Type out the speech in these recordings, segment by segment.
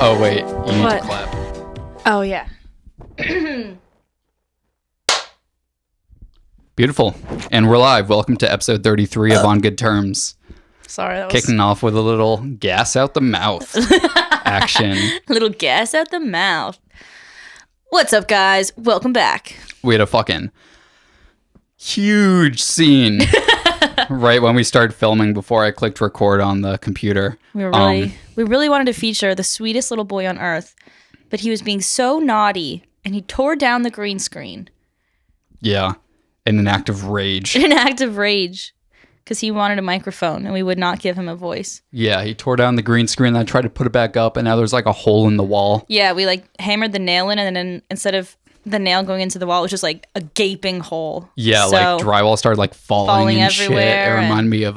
Oh, wait. You need What? to clap. Oh, yeah. Beautiful. And we're live. Welcome to episode 33 of On Good Terms. Sorry, that was Kicking off with a little gas out the mouth action. a little gas out the mouth. What's up, guys? Welcome back. We had a fucking huge scene right when we started filming before I clicked record on the computer. We really wanted to feature the sweetest little boy on earth, but he was being so naughty, and he tore down the green screen. Yeah. In an act of rage. In an act of rage. Because he wanted a microphone, and we would not give him a voice. Yeah, he tore down the green screen, then I tried to put it back up, and now there's like a hole in the wall. Yeah, we like hammered the nail in, and then instead of the nail going into the wall, it was just like a gaping hole. Yeah, So- like drywall started like falling and shit. It everywhere, reminded me of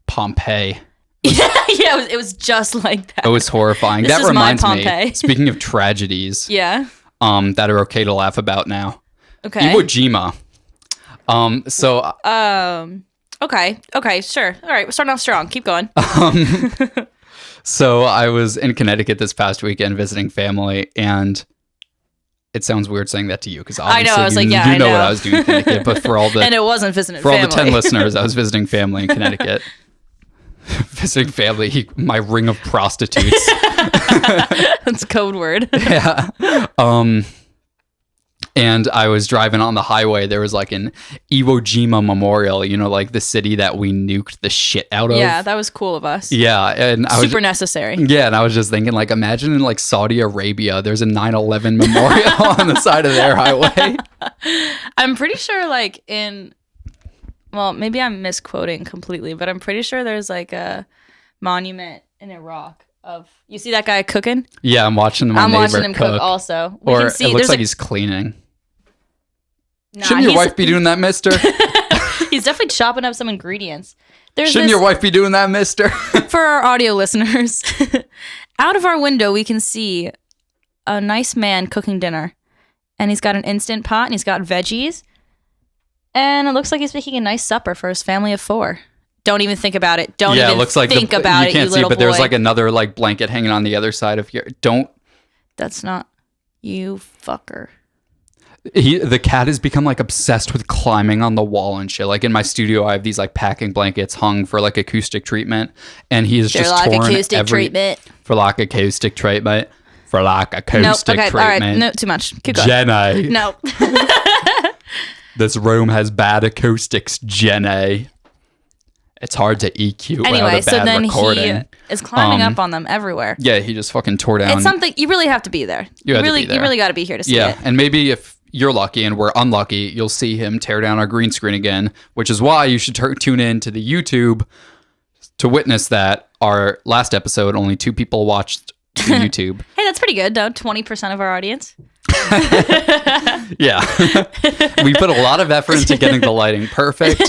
Pompeii. Yeah, it was just like that. It was horrifying. This That is my reminds me, Pompeii. speaking of tragedies, Yeah. that are okay to laugh about now. Okay. Iwo Jima. Okay, sure. All right, we're starting off strong. Keep going. So I was in Connecticut this past weekend visiting family, and it sounds weird saying that to you because I know, obviously I was like, yeah, you I know what know. I was doing in Connecticut, but for all the And it wasn't visiting for all family. the 10 listeners, I was visiting family in Connecticut. Visiting family, my ring of prostitutes. That's code word. Yeah. And I was driving on the highway. There was like an Iwo Jima memorial, you know, like the city that we nuked the shit out of. Yeah, that was cool of us. Yeah. And I was Super necessary. Yeah, and I was just thinking, like, imagine in like Saudi Arabia, there's a 9/11 memorial on the side of their highway. I'm pretty sure, like, well, maybe I'm misquoting completely, but I'm pretty sure there's like a monument in Iraq of, you see that guy cooking? Yeah, I'm watching my I'm neighbor watching him cook also. We Or can see it looks there's like he's cleaning. nah, Shouldn't your he's- wife be doing that, mister? He's definitely chopping up some ingredients. There's Shouldn't this, your wife be doing that, mister? for our audio listeners, out of our window, we can see a nice man cooking dinner. And he's got an Instant Pot and he's got veggies. And it looks like he's making a nice supper for his family of 4. Don't even think about it. Don't even it looks like think about you it, can't you see, little but there's boy. like another like blanket hanging on the other side of your. Don't. That's not you, fucker. The cat has become like obsessed with climbing on the wall and shit. Like in my studio, I have these like packing blankets hung for like acoustic treatment, and he's just Sherlock torn acoustic treatment. for like acoustic treatment. For like Nope. acoustic Okay. All right. treatment. No, too much. Keep going. Jenny. No. This room has bad acoustics, Jenny. It's hard to EQ Anyway, without a so bad then recording. he is climbing up on them everywhere. Yeah, he just fucking tore down. It's something you really have to be there. You had to really, be there. you really got to be here to see Yeah, it. and maybe if you're lucky and we're unlucky, you'll see him tear down our green screen again, which is why you should tune in to the YouTube to witness that. Our last episode, only 2 people watched the YouTube. Hey, that's pretty good, though. 20% of our audience. Yeah. We put a lot of effort into getting the lighting perfect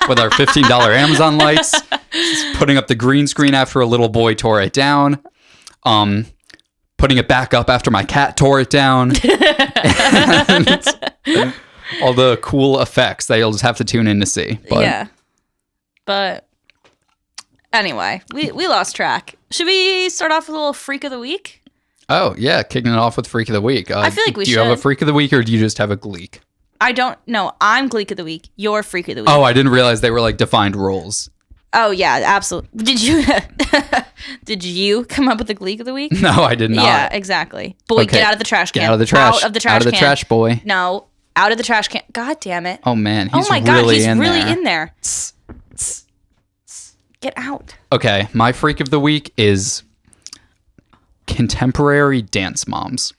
with our $15 Amazon lights, just putting up the green screen after a little boy tore it down, putting it back up after my cat tore it down, and all the cool effects that you'll just have to tune in to see. But Yeah. But anyway, we lost track. Should we start off with a little freak of the week? Oh, yeah, kicking it off with Freak of the Week. I feel like we Do you have a should. Freak of the Week or do you just have a Gleek? I don't know. I'm Gleek of the week. You're freak of the week. Oh, I didn't realize they were like defined roles. Oh yeah, absolutely. Did you come up with the Gleek of the week? No, I did not. Yeah, exactly. Boy, Okay. get out of the trash can. Get out of the trash. Out of the trash Out of the can. trash, boy. No, out of the trash can. God damn it. Oh, man. He's Oh my God, really he's in really there. in there. Get out. Okay, my Freak of the Week is contemporary dance moms.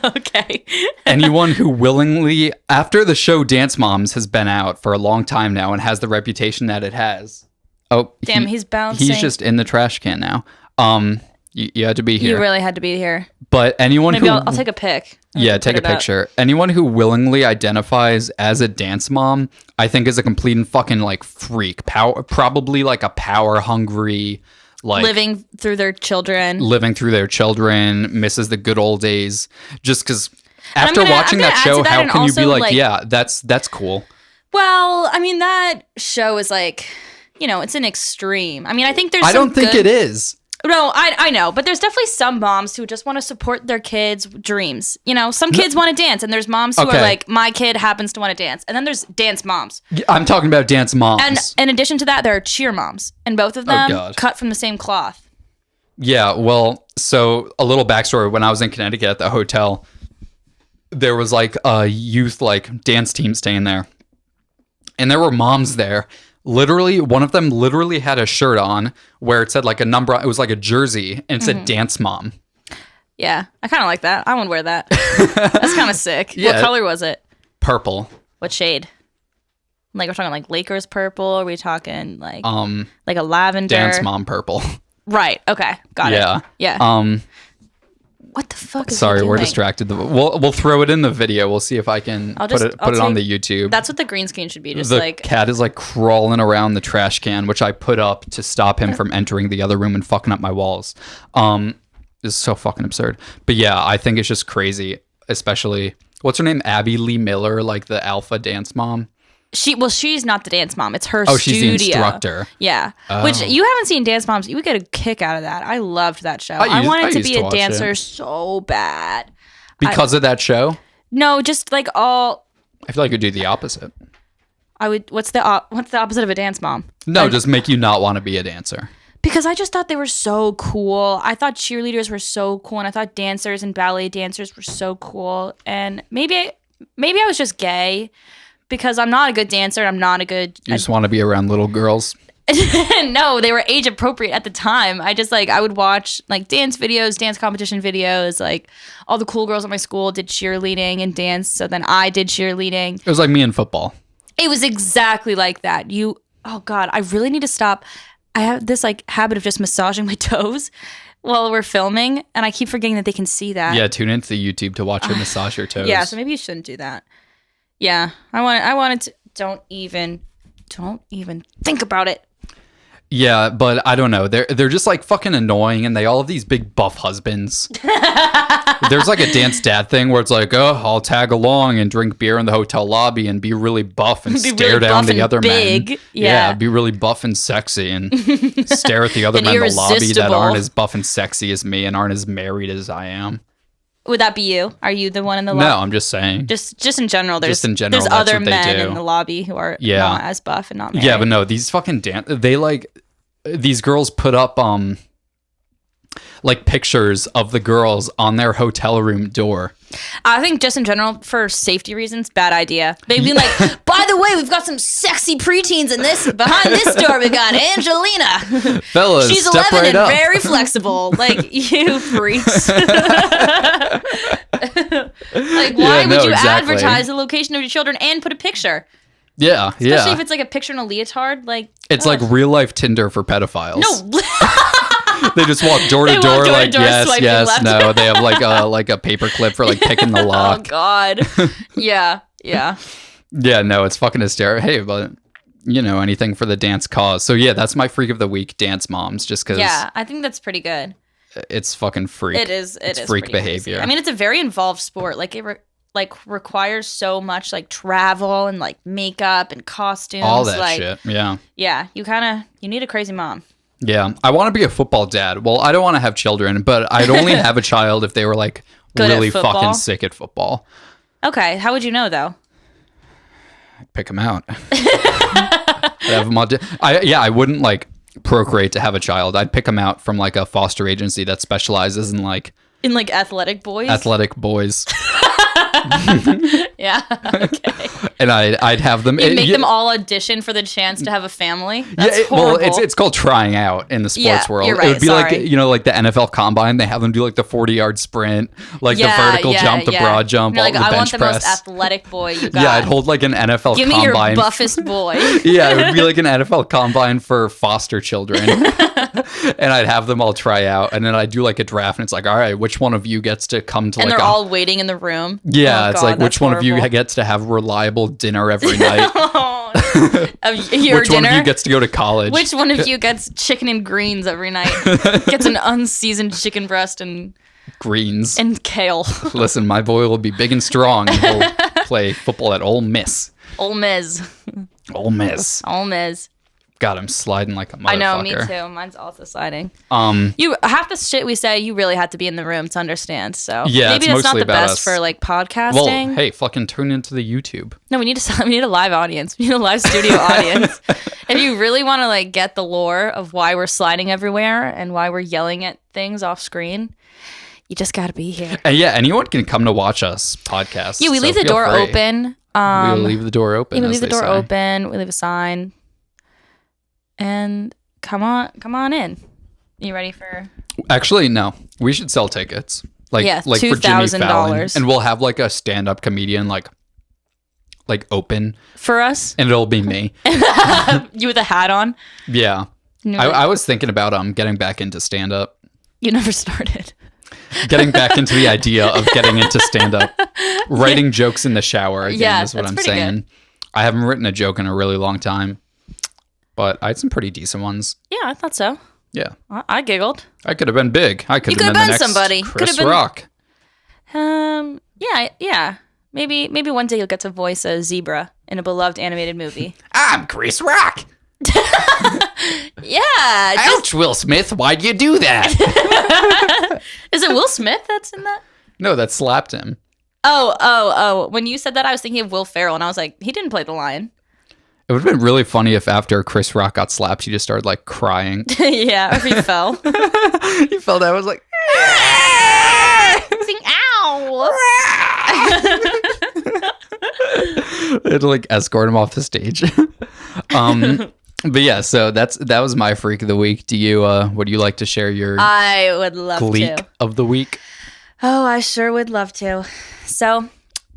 Okay. Anyone who willingly, after the show Dance Moms has been out for a long time now and has the reputation that it has. Oh, Damn, he's bouncing. He's just in the trash can now. You had to be here. You really had to be here. But anyone Maybe who I'll take a pic. and yeah, put take a it up. picture. Anyone who willingly identifies as a dance mom, I think is a complete and fucking like freak. Probably like a power hungry, like Living through their children. living through their children, misses the good old days. Just because after I'm watching gonna that add show, to that how and can you be also, like, like- yeah, that's cool. Well, I mean, that show is like, you know, it's an extreme. I mean, I think there's I don't think it is. No, I know, but there's definitely some moms who just want to support their kids' dreams. You know, some kids want to dance, and there's moms who Okay. are like, my kid happens to want to dance. And then there's dance moms. I'm talking about dance moms. And in addition to that, there are cheer moms, and both of them God. cut from the same cloth. Yeah, well, so a little backstory. When I was in Connecticut at the hotel, there was like a youth like dance team staying there. And there were moms there. Literally, one of them literally had a shirt on where it said like a number. It was like a jersey and it said dance mom. Yeah, I kind of like that. I want to wear that. That's kind of sick. Yeah. What color was it? Purple. What shade? Like we're talking like Lakers purple? Or are we talking like a lavender? Dance mom purple. Right. Okay. Got Yeah. it. Yeah. What the fuck is Sorry, he we're doing? distracted. We'll throw it in the video. We'll see if I can I'll put it on the YouTube. That's what the green screen should be. Just The like cat is like crawling around the trash can, which I put up to stop him from entering the other room and fucking up my walls. This is so fucking absurd. But yeah, I think it's just crazy. Especially, what's her name? Abby Lee Miller, like the alpha dance mom. she's not the dance mom. It's her Oh, studio. she's the instructor. Yeah. Which you haven't seen Dance Moms. You would get a kick out of that. I loved that show. I I wanted to used be to a watch dancer it. so bad. Because of that show, No, just like all I feel like it'd do the opposite. I would what's the opposite of a dance mom? No, just make you not want to be a dancer. Because I just thought they were so cool. I thought cheerleaders were so cool, and I thought dancers and ballet dancers were so cool. And maybe I was just gay because I'm not a good dancer. I'm not a good. You just want to be around little girls. No, they were age appropriate at the time. I would watch like dance videos, dance competition videos. Like all the cool girls at my school did cheerleading and dance. So then I did cheerleading. It was like me in football. It was exactly like that. Oh God, I really need to stop. I have this like habit of just massaging my toes while we're filming, and I keep forgetting that they can see that. Yeah, tune into the YouTube to watch her massage your toes. Yeah, so maybe you shouldn't do that. Yeah, I wanted to. Don't even think about it. Yeah, but I don't know. They're just like fucking annoying, and they all have these big buff husbands. There's like a dance dad thing where it's like, oh, I'll tag along and drink beer in the hotel lobby and be really buff and Be stare really down buff the and other big. men. Yeah. Be really buff and sexy and stare at the other And men in the lobby that irresistible. aren't as buff and sexy as me and aren't as married as I am. Would that be you? Are you the one in the No, lobby? I'm just saying. Just in general. There's in general, there's that's other what they men do. in the lobby who are Yeah. not as buff and not married. Yeah, but no, these fucking they like these girls put up like pictures of the girls on their hotel room door. I think just in general, for safety reasons, bad idea. They'd be like, by the way, we've got some sexy preteens in this. Behind this door, we got Angelina. Fellas, She's step 11 right and up. very flexible. Like, you freaks. Like, why would you exactly. advertise the location of your children and put a picture? Yeah, Especially if yeah. it's like a picture in a leotard. Like, It's like real life Tinder for pedophiles. no. They just walk door to They walk door door to like door, yes, swiping yes, left. no. They have like a paper clip for like picking the Oh, lock. God. Yeah. Yeah, no, it's fucking hysterical. Hey, but you know, anything for the dance cause. So yeah, that's my freak of the week, dance moms, just because Yeah, I think that's pretty good. it's fucking freak. It is. It's It is freak pretty crazy. behavior. I mean, it's a very involved sport. Like it requires so much like travel and like makeup and costumes. all that like, shit. Yeah. Yeah, you need a crazy mom. Yeah, I want to be a football dad. Well, I don't want to have children, but I'd only have a child if they were like Good at really football? fucking sick at football. Okay, how would you know though? Pick them out. I'd have them I wouldn't like procreate to have a child. I'd pick them out from like a foster agency that specializes in like In like athletic boys? athletic boys, Yeah. Okay. and I'd have them. You make them all audition for the chance to have a family. That's well, horrible. it's called trying out in the sports Yeah, world. you're It would right, be like sorry. like the NFL Combine. They have them do like the 40-yard sprint, like the Yeah, vertical yeah, jump, the yeah. broad jump, You're all like, the I bench want the press. most athletic boy you got. Yeah, I'd hold like an NFL Give me your Combine. buffest boy. Yeah, it would be like an NFL Combine for foster children. And I'd have them all try out, and then I'd do like a draft, and it's like, all right, which one of you gets to come to And like they're a all waiting in the room. yeah, Oh, it's God, like which that's one of you horrible. gets to have reliable dinner every night? Your Which dinner? one of you gets to go to college? Which one of you gets chicken and greens every night? Gets an unseasoned chicken breast and Greens. kale. Listen, my boy will be big and strong, and he'll play football at Ole Miss. Ole Miss. Ole Miss. Ole Miss. God, I'm sliding like a motherfucker. I know, me too. Mine's also sliding. Um, Half the shit we say, you really had to be in the room to understand. So Yeah, maybe it's that's not mostly the about best us. for like podcasting. well, hey, fucking tune into the YouTube. No, we need a live audience. We need a live studio audience. If you really want to like get the lore of why we're sliding everywhere and why we're yelling at things off screen, you just got to be here. And yeah, anyone can come to watch us podcast. Yeah, we so leave the feel door free. open. We will leave the door open. Yeah, we as leave the they door say. open. We leave a sign. And come on in. You ready for? Actually, no. We should sell tickets. Like for Jimmy $2,000. Fallon, and we'll have like a stand-up comedian like open, For us? and it'll be me. You with a hat on? Yeah, You, I was thinking about getting back into stand-up, you never started. getting back into the idea of getting into stand-up, writing jokes in the shower again Yeah, is what that's I'm pretty saying. good. I haven't written a joke in a really long time, but I had some pretty decent ones. Yeah, I thought so. Yeah, I giggled. I could have been big. I could You have could've been the been next somebody. Could've Chris been- Rock. Yeah. Maybe one day you'll get to voice a zebra in a beloved animated movie. I'm Chris Rock. Yeah. Ouch, Will Smith. Why'd you do that? Is it Will Smith that's in that? No, that slapped him. Oh. When you said that, I was thinking of Will Ferrell, and I was like, he didn't play the lion. It would have been really funny if after Chris Rock got slapped, he just started like crying. Yeah, or if he fell. He felt that. I was like, Sing, ow! they had to like escort him off the stage. But yeah, so that was my freak of the week. Do you would you like to share your I would love gleek to. of the week? Oh, I sure would love to. So,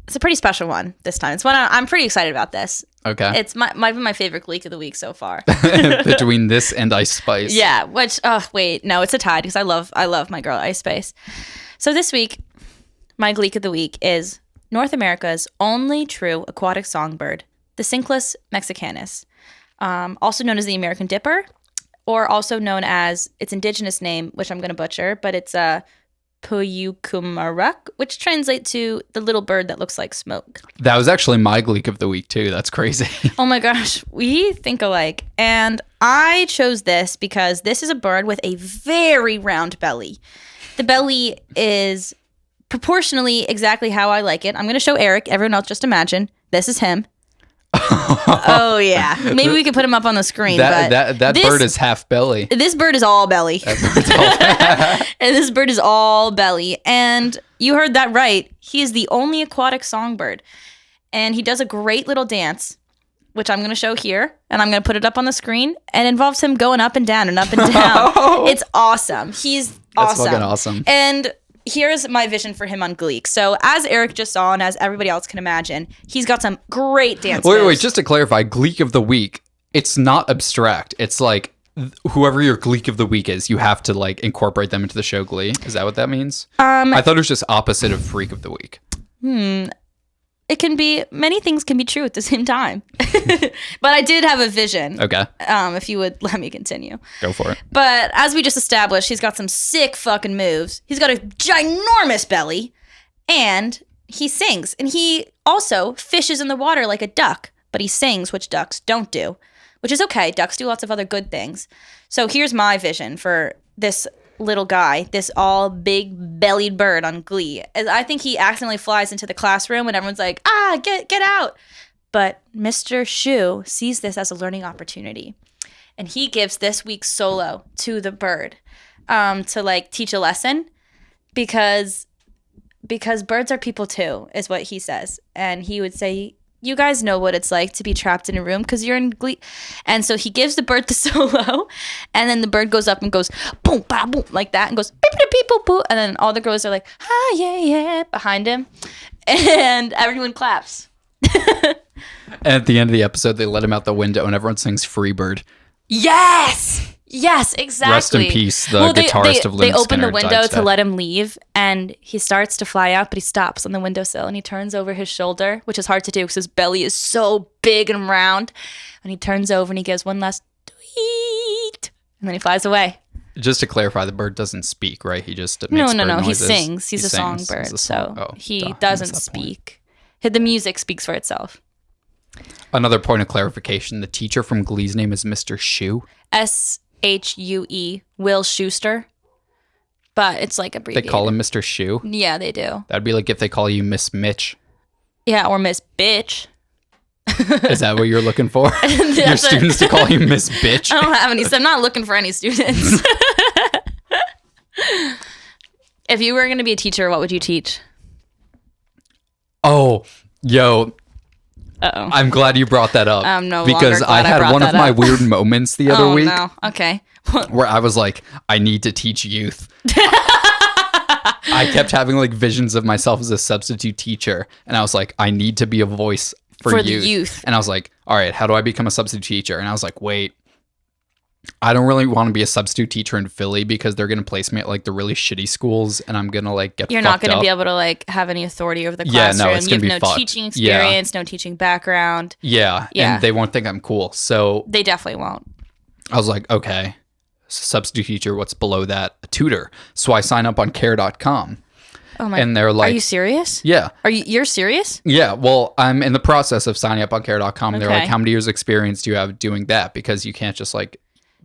it's a pretty special one this time. It's one I'm pretty excited about this. Okay. It's might be my favorite Gleek of the week so far. Between this and Ice Spice. Yeah, which wait, no, it's a tie because I love my girl Ice Spice. So this week, my Gleek of the week is North America's only true aquatic songbird, the Cinclus mexicanus, also known as the American dipper, or also known as its indigenous name, which I'm going to butcher, but it's Puyukumarak, which translates to the little bird that looks like smoke. That was actually my gleek of the week too. That's crazy. Oh my gosh, we think alike. And I chose this because this is a bird with a very round belly. The belly is proportionally exactly how I like it. I'm going to show Eric. Everyone else just imagine. This is him. Oh yeah. Maybe we could put him up on the screen. that this- bird is half belly. This bird is all belly. And this bird is all belly. And you heard that right. He is the only aquatic songbird. And he does a great little dance, which I'm going to show here. And I'm going to put it up on the screen. And it involves him going up and down and up and down. It's awesome. He's That's awesome. fucking awesome. And here's my vision for him on Gleek. So as Eric just saw and as everybody else can imagine, he's got some great dance moves. Wait, just to clarify, gleek of the week, it's not abstract. It's like whoever your gleek of the week is, you have to like incorporate them into the show Glee. Is that what that means? I thought it was just opposite of freak of the week. It can be, many things can be true at the same time. But I did have a vision. Okay, If you would let me continue. go for it. But as we just established, he's got some sick fucking moves. He's got a ginormous belly. And he sings. And he also fishes in the water like a duck. But he sings, which ducks don't do. Which is okay. Ducks do lots of other good things. So here's my vision for this little guy, this all big bellied bird on Glee. As I think he accidentally flies into the classroom and everyone's like, get out. But Mr. Shu sees this as a learning opportunity. And he gives this week's solo to the bird to like teach a lesson because birds are people too, is what he says. And he would say, you guys know what it's like to be trapped in a room because you're in Glee. And so he gives the bird the solo, and then the bird goes up and goes boom, ba, boom, like that, and goes beep, beep, beep, boop, boop. And then all the girls are like, yeah, behind him. And everyone claps. And at the end of the episode, they let him out the window and everyone sings Freebird. Yes, exactly. Rest in peace, the guitarist of Lynyrd They open the Skynyrd window died to today. let him leave, and he starts to fly out, but he stops on the windowsill, and he turns over his shoulder, which is hard to do because his belly is so big and round. And he turns over and he gives one last tweet, and then he flies away. Just to clarify, the bird doesn't speak, right? He just makes No. bird He noises. sings. He's a sings. songbird, He's a so song- oh, he duh, I missed doesn't that point. speak. The music speaks for itself. Another point of clarification: the teacher from Glee's name is Mr. Shue. Shue, Will Schuster. But it's like They abbreviated. call him Mr. Shue. Yeah, they do. That'd be like if they call you Miss Mitch. Yeah, or Miss Bitch. Is that what you're looking for? Your That's students to call you Miss Bitch? I don't have any, so I'm not looking for any students. If you were going to be a teacher, what would you teach? Oh, yo, Uh-oh. I'm glad you brought that up. I'm no because longer I glad I had brought one of that my up. weird moments the other Oh, week no. Okay. where I was like, I need to teach youth. I kept having like visions of myself as a substitute teacher, and I was like, I need to be a voice for the youth. And I was like, all right, how do I become a substitute teacher? And I was like, wait, I don't really want to be a substitute teacher in Philly because they're going to place me at like the really shitty schools, and I'm going to like get You're not going to be able to like have any authority over the Yeah, no, classroom. it's You gonna have be no fucked. teaching Yeah. experience, no teaching background. Yeah, Yeah. and they won't think I'm cool. So They definitely won't. I was like, okay, substitute teacher, what's below that? A tutor. So I sign up on care.com, Oh my! and they're Are like, you serious? yeah. You're serious? Yeah, well, I'm in the process of signing up on care.com. They're Okay. like, how many years experience do you have doing that? Because you can't just like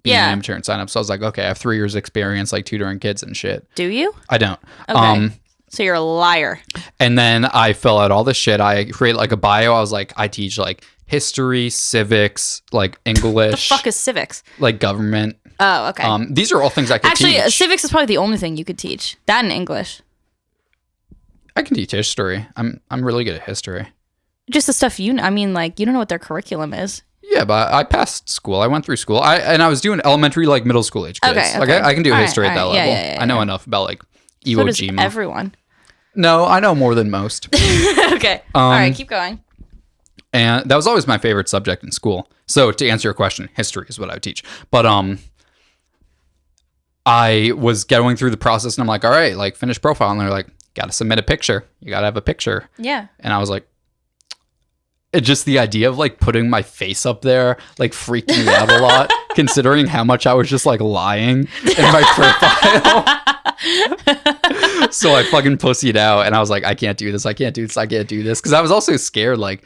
be Yeah. an amateur and sign up. So I was like, okay, I have 3 years experience like tutoring kids and shit. Do you? I don't. Okay. So you're a liar. And then I fill out all this shit. I create like a bio. I was like, I teach like history, civics, like The English, fuck is civics? like government. Oh, okay. These are all things I could Actually, teach. civics is probably the only thing you could teach. That and English. I can teach history. I'm really good at history. Just the stuff you know. I mean, like, you don't know what their curriculum is. Yeah, but I passed school. I went through school. I was doing elementary, like middle school age kids. Okay, Like okay. I can do All right, history at that all right. level. Yeah, yeah, yeah, I know yeah. enough about like So Iwo does Jima. everyone. No, I know more than most. Okay. All right, keep going. And that was always my favorite subject in school. So to answer your question, history is what I would teach. But I was going through the process and I'm like, all right, like finish profile. And they're like, got to submit a picture. You got to have a picture. Yeah. And I was like, it just the idea of like putting my face up there like freaked me out a lot, considering how much I was just like lying in my profile. So I fucking pussied out and I was like, I can't do this. I can't do this. I can't do this. Because I was also scared, like,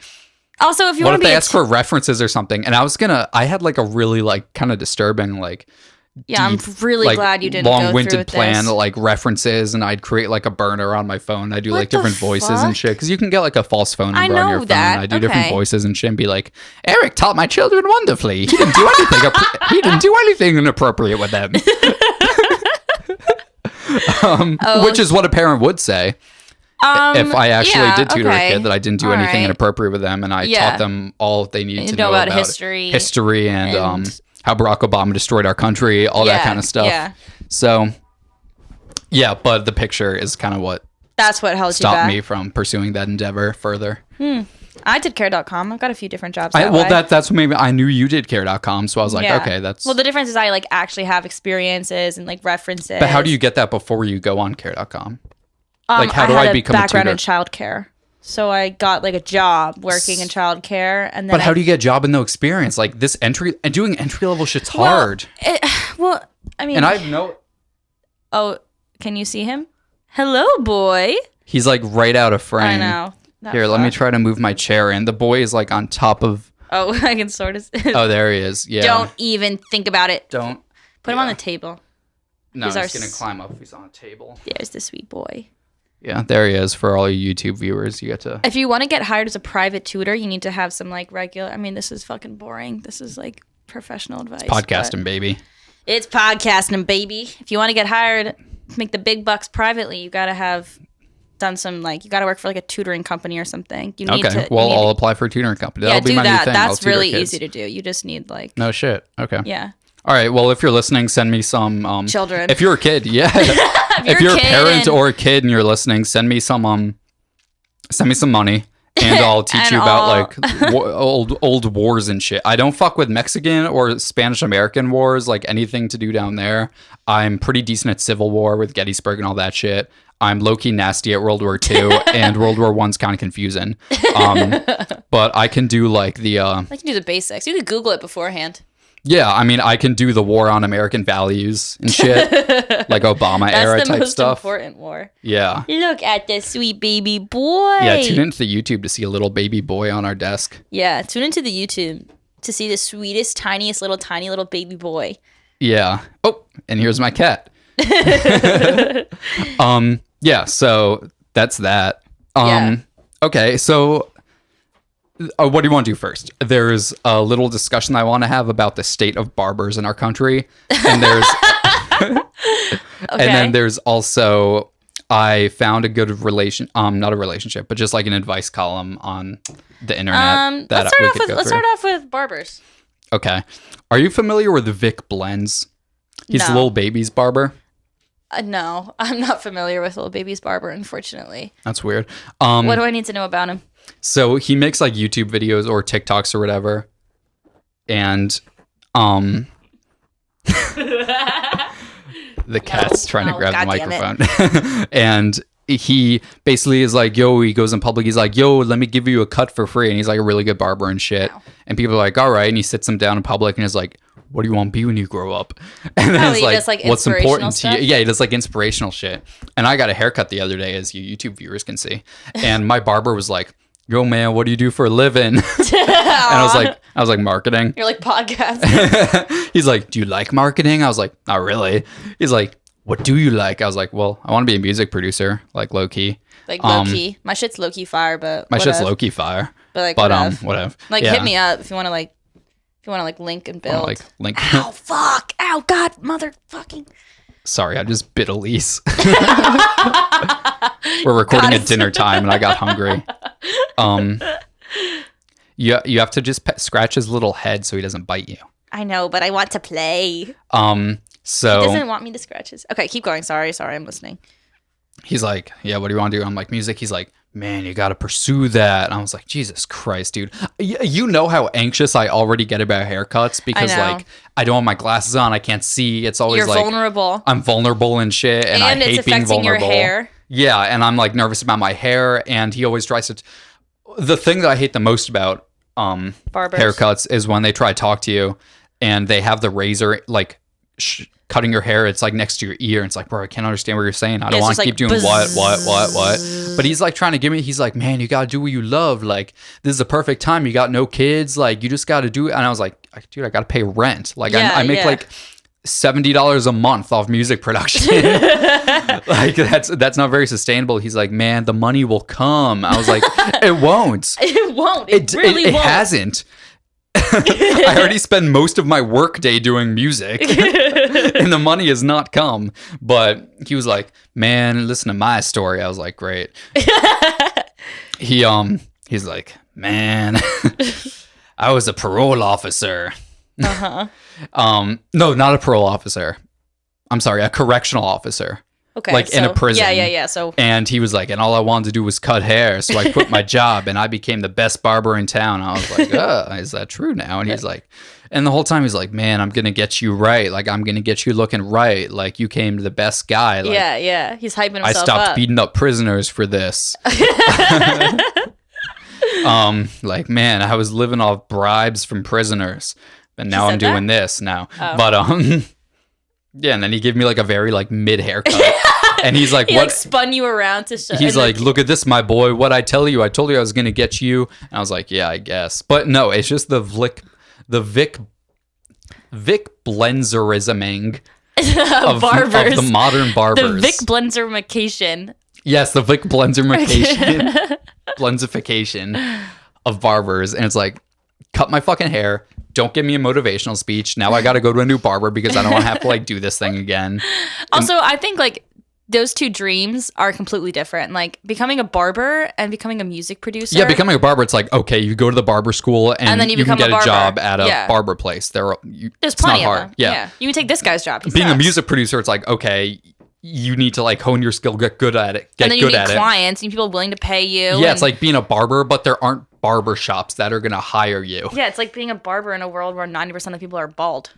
Also, if you what want if to be they a ask for references or something? And I had like a really like kind of disturbing like yeah, I'm deep, really like, glad you didn't go through long-winded with plan this. like references, and I'd create like a burner on my phone. I do like the different voices and fuck? shit because you can get like a false phone I number on know your phone. that. I do different Okay. voices and shit and be like, Eric taught my children wonderfully. He didn't do anything. He didn't do anything inappropriate with them. Which is what a parent would say if I actually did tutor a kid, that I didn't do All anything right. inappropriate with them, and I Yeah. taught them all they needed to know know about history and and- how Barack Obama destroyed our country, all that Yeah, kind of stuff. yeah. So, yeah, but the picture is kind of what That's what held you stopped back. me from pursuing that endeavor further. I did care.com. I've got a few different jobs. Well, way. that's maybe I knew you did care.com, so I was like, Yeah. okay, that's. Well, the difference is I like actually have experiences and like references. but how do you get that before you go on care.com? Like, how do had I become a background tutor? in childcare? So I got like a job working in childcare, and then But how do you get a job and no experience? Like this doing entry level shit's hard. Well, I mean, And I know oh, can you see him? Hello, boy. he's like right out of frame. I know. That Here, let me fuck. try to move my chair in. The boy is like on top of. Oh, I can sort of. Oh, there he is. Yeah. Don't even think about it. Don't. Put him on yeah. the table. No, He's he's our gonna climb up. He's on a table. There's the sweet boy. Yeah, there he is. For all you YouTube viewers, you get to. If you want to get hired as a private tutor, you need to have some like regular. I mean, this is fucking boring. This is like professional advice. Podcasting, baby. It's podcasting, baby. If you want to get hired, make the big bucks privately, you got to have done some like you got to work for like a tutoring company or something. You need Okay. to. Well, you need I'll to- apply for a tutoring company. yeah, That'll be do my new that. thing. I'll That's tutor really kids. easy to do. You just need like No shit. Okay. yeah. All right. Well, if you're listening, send me some Children. If you're a kid, yeah. If If you're a kid parent and- or a kid and you're listening, send me some money, and I'll teach And you about I'll- like old wars and shit. I don't fuck with Mexican or Spanish American wars, like anything to do down there. I'm pretty decent at Civil War with Gettysburg and all that shit. I'm low-key nasty at World War II, and World War I's kind of confusing. But I can do like the I can do the basics. You could Google it beforehand. Yeah, I mean, I can do the war on American values and shit, like Obama era That's the type most stuff. important war. Yeah. Look at this sweet baby boy. Yeah, tune into the YouTube to see a little baby boy on our desk. Yeah, tune into the YouTube to see the sweetest, tiniest little, tiny little baby boy. Yeah. Oh, and here's my cat. Yeah, so that's that. Yeah. Okay, so what do you want to do first? There's a little discussion I want to have about the state of barbers in our country, and there's and then there's also I found a good not a relationship, but just like an advice column on the internet that let's start off with barbers. Okay. Are you familiar with Vic Blends? He's No. Lil Baby's barber. No, I'm not familiar with Lil Baby's barber, unfortunately. That's weird. What do I need to know about him? So he makes like YouTube videos or TikToks or whatever. And the cat's trying to grab the microphone. And he basically is like, yo, he goes in public. He's like, yo, let me give you a cut for free. And he's like a really good barber and shit. Wow. And people are like, all right. And he sits them down in public and is like, what do you want to be when you grow up? And then he does, like, what's important inspirational to you? Yeah, he does like inspirational shit. And I got a haircut the other day, as you YouTube viewers can see. And my barber was like, yo, man, what do you do for a living? And I was like, marketing. You're like podcasting. He's like, do you like marketing? I was like, not really. He's like, what do you like? I was like, well, I want to be a music producer, like low key. Like low key. My shit's low key fire, but my shit's low key fire. But whatever. Like hit me up if you want to link and build. Like link. Ow, fuck. Ow, God, motherfucking. Sorry, I just bit Elise. We're recording at dinner time, and I got hungry. You have to just scratch his little head so he doesn't bite you. I know, but I want to play. So he doesn't want me to scratch his. Okay, keep going. Sorry, I'm listening. He's like, yeah, what do you want to do? I'm like, music. He's like, man, you got to pursue that. And I was like, Jesus Christ, dude. You know how anxious I already get about haircuts because like I don't have my glasses on. I can't see. It's always You're like vulnerable. I'm vulnerable and shit. And I hate being vulnerable. Your hair. Yeah. And I'm like nervous about my hair. And he always tries to. The thing that I hate the most about haircuts is when they try to talk to you and they have the razor like cutting your hair, it's like next to your ear. And it's like, bro, I can't understand what you're saying. I don't want to keep doing what. But he's like trying to give me, he's like, man, you got to do what you love. Like, this is the perfect time. You got no kids. Like, you just got to do it. And I was like, dude, I got to pay rent. Like, I make like $70 a month off music production. Like, that's not very sustainable. He's like, man, the money will come. I was like, it won't. It won't. It really won't. It hasn't. I already spend most of my workday doing music and the money has not come. But he was like, man, listen to my story. I was like, great. He's like, man, I was a parole officer. No, not a parole officer. I'm sorry, a correctional officer. Okay, like in a prison. Yeah. So, and he was like, and all I wanted to do was cut hair, so I quit my job and I became the best barber in town. I was like, is that true now? And he's like, and the whole time he's like, man, I'm gonna get you right. Like, I'm gonna get you looking right. Like, you came to the best guy. Like, yeah. He's hyping himself up. I stopped beating up prisoners for this. Like, man, I was living off bribes from prisoners, and now I'm doing this now. Oh. But yeah, and then he gave me like a very like mid haircut, and he's like, he "What?" Like spun you around to show. He's like, "Look at this, my boy. What I tell you? I told you I was gonna get you." And I was like, "Yeah, I guess." But no, it's just the Vic Blenzerisming of the modern barbers. The Vic Blenzermication. Yes, the Vic Blenzermication, blenzification of barbers, and it's like, cut my fucking hair. Don't give me a motivational speech. Now I got to go to a new barber because I don't want to have to like do this thing again. Also, I think like those two dreams are completely different. Like becoming a barber and becoming a music producer. Yeah, becoming a barber, it's like, okay, you go to the barber school and then you can get a job at a barber place. There's plenty of them. Hard. Yeah. You can take this guy's job. Being a music producer, it's like, okay, you need to like hone your skill, get good at it, and then you need clients, you need people willing to pay you. Yeah, it's like being a barber, but there aren't barber shops that are going to hire you. Yeah, it's like being a barber in a world where 90% of people are bald.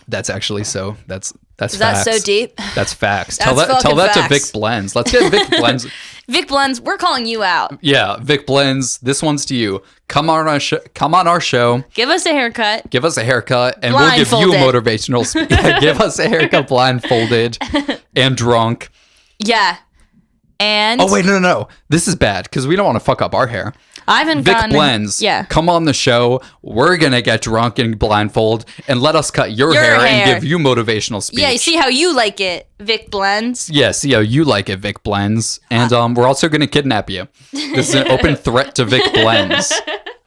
That's actually so. That's That's Is facts. that so deep? That's facts. That's tell that to fucking Vic facts. Blends. Let's get Vic Blends. Vic Blends, we're calling you out. Yeah, Vic Blends. This one's to you. Come on our show. Give us a haircut. Give us a haircut, and we'll give you a Blindfolded. motivational. Give us a haircut, blindfolded and drunk. Yeah. And Oh wait, no. This is bad because we don't want to fuck up our hair. I haven't Vic gotten Blends. Yeah. Come on the show. We're gonna get drunk and blindfold, and let us cut your hair and hair. give you motivational speech. Yeah, you see how you like it, Vic Blends. Yeah, see how you like it, Vic Blends. And we're also going to kidnap you. This is an open threat to Vic Blends.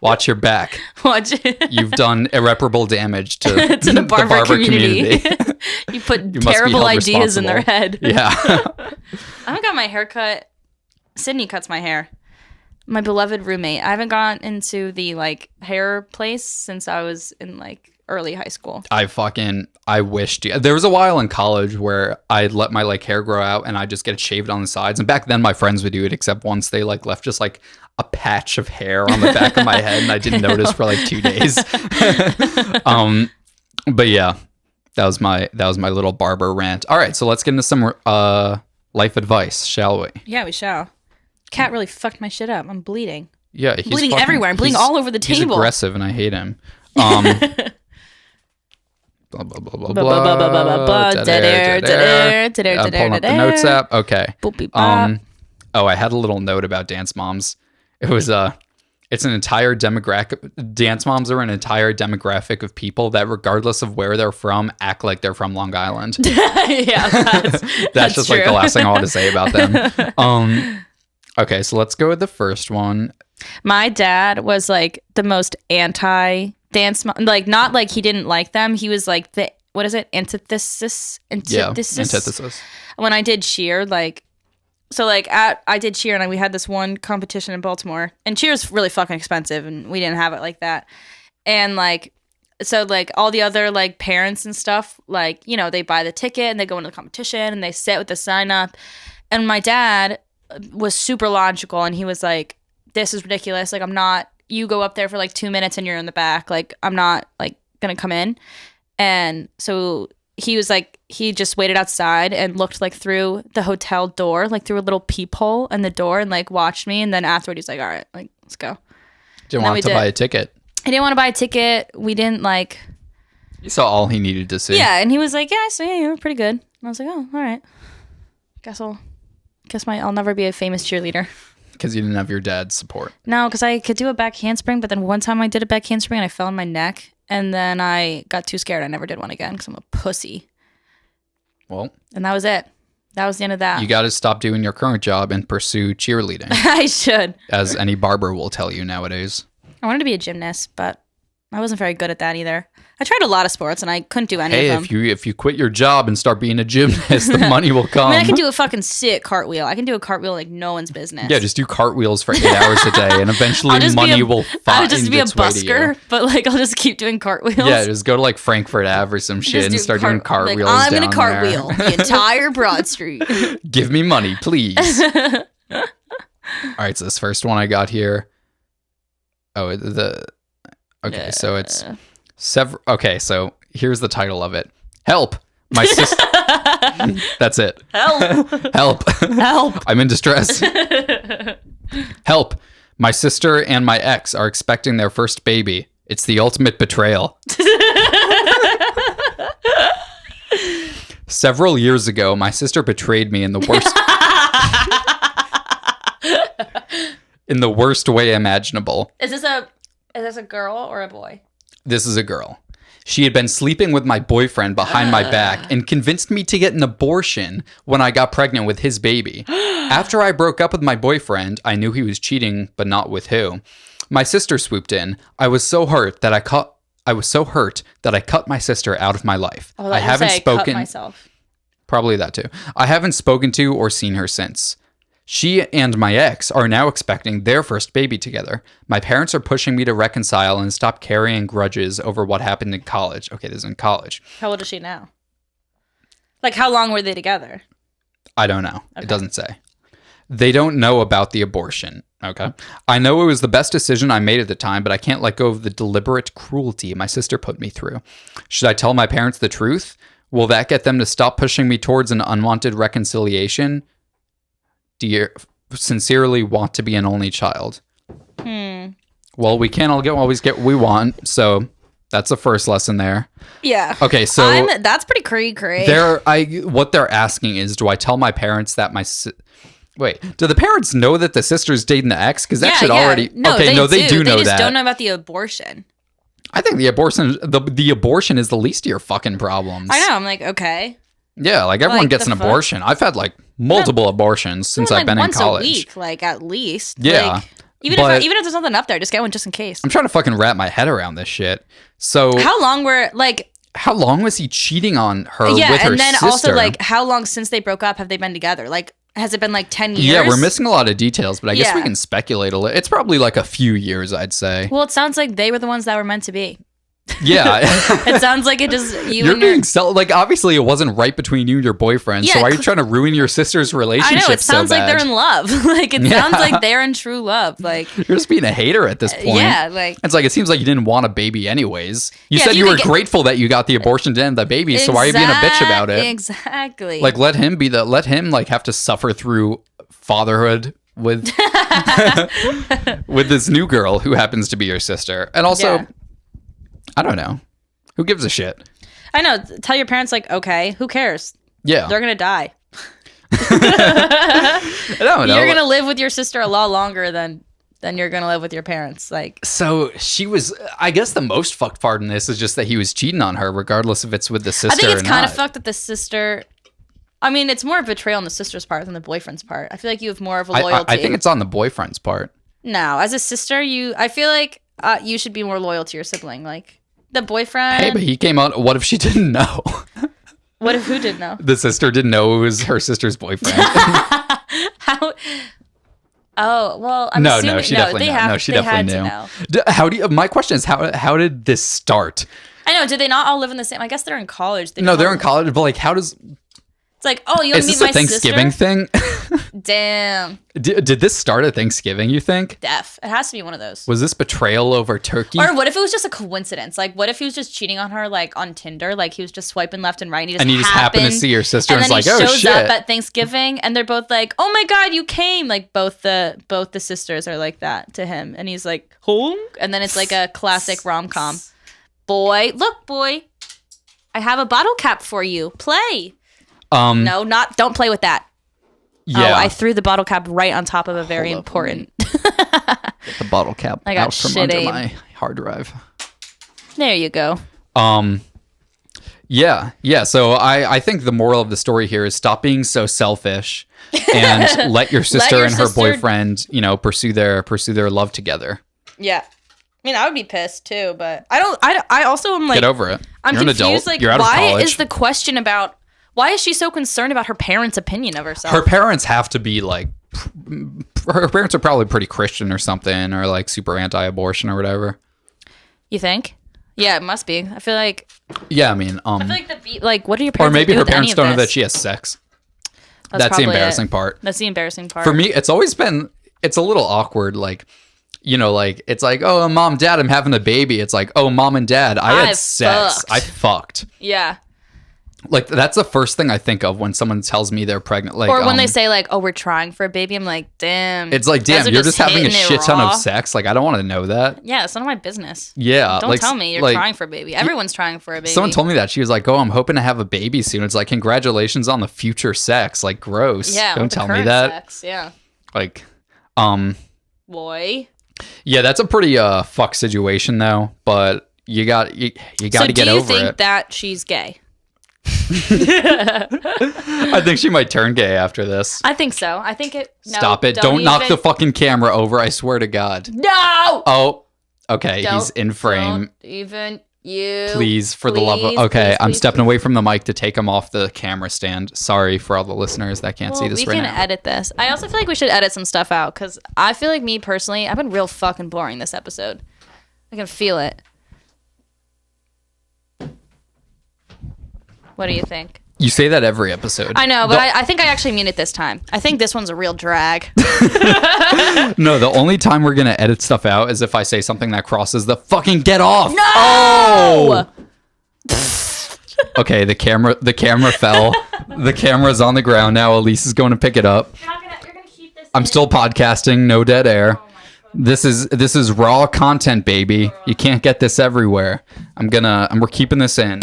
Watch your back. Watch it. You've done irreparable damage to, To the barber community. You put You must be terrible held ideas in their responsible. head. Yeah. I haven't got my hair cut. Sydney cuts my hair. My beloved roommate. I haven't gone into the like hair place since I was in like early high school. I wished. There was a while in college where I'd let my like hair grow out and I just get it shaved on the sides. And back then my friends would do it, except once they like left just like a patch of hair on the back of my head and I didn't notice for like 2 days. But yeah, that was my little barber rant. All right, so let's get into some life advice, shall we? Yeah, we shall. Cat really fucked my shit up. I'm bleeding. Yeah, he's Bleeding everywhere. I'm bleeding all over the He's table. aggressive and I hate him. Blah, blah, blah, blah, blah. Dead air. I'm pulling up the notes app. Okay. I had a little note about dance moms. It was it's an entire demographic. Dance moms are an entire demographic of people that, regardless of where they're from, act like they're from Long Island. Yeah, That's just like the last thing I want to say about them. Okay, so let's go with the first one. My dad was like the most anti dance mom. Like, not like he didn't like them. He was like the, what is it? Antithesis. Yeah, antithesis. When I did cheer, like, so like I did cheer and we had this one competition in Baltimore, and cheer's really fucking expensive and we didn't have it like that. And like, so like all the other like parents and stuff, like, you know, they buy the ticket and they go into the competition and they sit with the sign up. And my dad was super logical and he was like, this is ridiculous. Like, I'm not, you go up there for like 2 minutes and you're in the back. Like, I'm not like gonna come in. And so he was like, he just waited outside and looked like through the hotel door, like through a little peephole in the door, and like watched me. And then afterward, he's like, all right, like, let's go. Didn't want to buy a ticket. He didn't want to buy a ticket. We didn't like. He saw all he needed to see. Yeah, and he was like, yeah, so yeah, you were pretty good. And I was like, oh, all right. I'll never be a famous cheerleader. Because you didn't have your dad's support. No, because I could do a back handspring, but then one time I did a back handspring and I fell on my neck, and then I got too scared. I never did one again because I'm a pussy. Well, and that was it. That was the end of that. You got to stop doing your current job and pursue cheerleading. I should. As any barber will tell you nowadays. I wanted to be a gymnast, but I wasn't very good at that either. I tried a lot of sports and I couldn't do any of them. If you quit your job and start being a gymnast, the money will come. I mean, I can do a fucking sick cartwheel. I can do a cartwheel like no one's business. Yeah, just do cartwheels for 8 hours a day, and eventually money will find I'll just be a its way to you. busker, but like I'll just keep doing cartwheels. Yeah, just go to like Frankfurt Ave or some shit and start doing cartwheels. Like, I'm down gonna cartwheel there. the entire Broad Street. Give me money, please. All right, so this first one I got here. Oh, okay, so it's several. Okay, so here's the title of it. Help! My sister. That's it. Help! Help! Help! I'm in distress. Help! My sister and my ex are expecting their first baby. It's the ultimate betrayal. Several years ago, my sister betrayed me in the worst way imaginable. Is this a girl or a boy? This is a girl. She had been sleeping with my boyfriend behind my back and convinced me to get an abortion when I got pregnant with his baby. After I broke up with my boyfriend, I knew he was cheating, but not with who. My sister swooped in. I was so hurt that I cut my sister out of my life. Oh, I haven't spoken. Cut myself. Probably that too. I haven't spoken to or seen her since. She and my ex are now expecting their first baby together. My parents are pushing me to reconcile and stop carrying grudges over what happened in college. Okay, this is in college. How old is she now? Like, how long were they together? I don't know. Okay. It doesn't say. They don't know about the abortion. Okay. I know it was the best decision I made at the time, but I can't let go of the deliberate cruelty my sister put me through. Should I tell my parents the truth? Will that get them to stop pushing me towards an unwanted reconciliation? Dear, sincerely want to be an only child. Well, we can't always get what we want, so that's the first lesson there. Yeah. Okay, so that's pretty cray. What they're asking is, do I tell my parents that wait, do the parents know that the sister's dating the ex? Because that should already. No, okay, they do know that. They just that. don't know about the abortion. I think the abortion is the least of your fucking problems. I know. I'm like, okay. Yeah, like everyone Like, gets the an fuck? abortion. I've had like multiple abortions since I've been in college. Once a week, like at least. Yeah. Like, even but- if there's something up there, just get one just in case. I'm trying to fucking wrap my head around this shit. So How long were like? how long was he cheating on her Yeah, with her and then sister? also like, how long since they broke up have they been together? Like, has it been like 10 years? Yeah, we're missing a lot of details, but I guess we Yeah. can speculate a little. It's probably like a few years, I'd say. Well, it sounds like they were the ones that were meant to be. Yeah. It sounds like it just You're and your- being like obviously it wasn't right between you and your boyfriend. So Yeah, why are you trying to ruin your sister's I relationship know it sounds so like bad? they're in love. Like it Yeah. sounds like they're in true love. Like You're just being a hater at this point. yeah, like It's like it seems like you didn't want a baby anyways. You Yeah, said if you you were could get- grateful that you got the abortion to end the baby, so why are you being a bitch about it? Exactly. Like let him like have to suffer through fatherhood with with this new girl who happens to be your sister. And also Yeah. I don't know. Who gives a shit? I know. Tell your parents like, okay, who cares? Yeah. They're gonna die. I don't know. You're gonna live with your sister a lot longer than you're gonna live with your parents. Like So she was. I guess the most fucked part in this is just that he was cheating on her, regardless if it's with the sister. I think it's or kind not. of fucked that the sister. I mean, it's more betrayal on the sister's part than the boyfriend's part. I feel like you have more of a loyalty. I think it's on the boyfriend's part. No, as a sister, I feel like you should be more loyal to your sibling. Like the boyfriend. Hey, but he came out. What if she didn't know? What if who didn't know? The sister didn't know it was her sister's boyfriend. How? Oh well, I'm no, assuming, no, she definitely they knew. have, No, she they definitely had knew. to know. How do you? My question is how did this start? I know. Did they not all live in the same? I guess they're in college. No, they're in college, but like, how does? It's like, oh, you want Is to meet this a my Thanksgiving sister? thing? Damn, Did this start at Thanksgiving? You think? def. It has to be one of those. Was this betrayal over turkey? Or what if it was just a coincidence? Like, what if he was just cheating on her, like on Tinder? Like he was just swiping left and right, and he just happened to see your sister and and then it's he like, oh shows shit. up at Thanksgiving, and they're both like, "Oh my god, you came!" Like both the sisters are like that to him, and he's like, "Home," and then it's like a classic rom com. Boy, look, boy, I have a bottle cap for you. Play. No, don't play with that. Yeah. Oh, I threw the bottle cap right on top of a very Hold up, important. Get the bottle cap I got out from shit under aim. my hard drive. There you go. Yeah. So I think the moral of the story here is stop being so selfish and let your sister your and her sister- boyfriend, pursue their love together. Yeah. I mean, I would be pissed too, but I also am like, Get over it. I'm You're an confused. adult. Like, You're out of why college. is the question about why is she so concerned about her parents' opinion of herself? Her parents have to be like, her parents are probably pretty Christian or something, or like super anti-abortion or whatever. You think? Yeah, it must be. I feel like Yeah, I mean, I feel like what do your parents or maybe do her with any parents of don't know this? that she has sex. That's That's the probably embarrassing it. part. That's the embarrassing part. For me, it's always been, it's a little awkward. Like, like, it's like, oh, mom, dad, I'm having a baby. It's like, oh, mom and dad, I had I sex. fucked. I fucked. Yeah. Like, that's the first thing I think of when someone tells me they're pregnant. Like, Or when they say like, "Oh, we're trying for a baby," I'm like, "Damn." it's like, you guys damn, are you're just having a hitting it shit ton raw. of sex. Like, I don't want to know that. Yeah, it's none of my business. Yeah. Don't like, tell me you're like, trying for a baby. Everyone's trying for a baby. Someone told me that. She was like, oh, I'm hoping to have a baby soon. It's like, congratulations on the future sex. Like, gross. Yeah, Don't with the tell me current that. sex, yeah. Like, Boy. yeah, that's a pretty fuck situation though. But you got to get over do you think it. that she's gay? I think she might turn gay after this. I think so. I think it. No, Stop it! Don't knock even- the fucking camera over. I swear to God. No. Oh, okay. Don't- He's in frame. Don't even you. Please, for the love of. Please, Okay, please, I'm please, stepping please. away from the mic to take him off the camera stand. Sorry for all the listeners that can't see Well, this we right can now. edit this. I also feel like we should edit some stuff out because I feel like me personally, I've been real fucking boring this episode. I can feel it. What do you think? You say that every episode. I know, but I think I actually mean it this time. I think this one's a real drag. No, the only time we're gonna edit stuff out is if I say something that crosses the fucking get off. No! Oh! Okay, the camera fell. The camera's on the ground now. Elise is going to pick it up. You're gonna keep this. I'm still podcasting, no dead air. This is raw content, baby. You can't get this everywhere. We're keeping this in.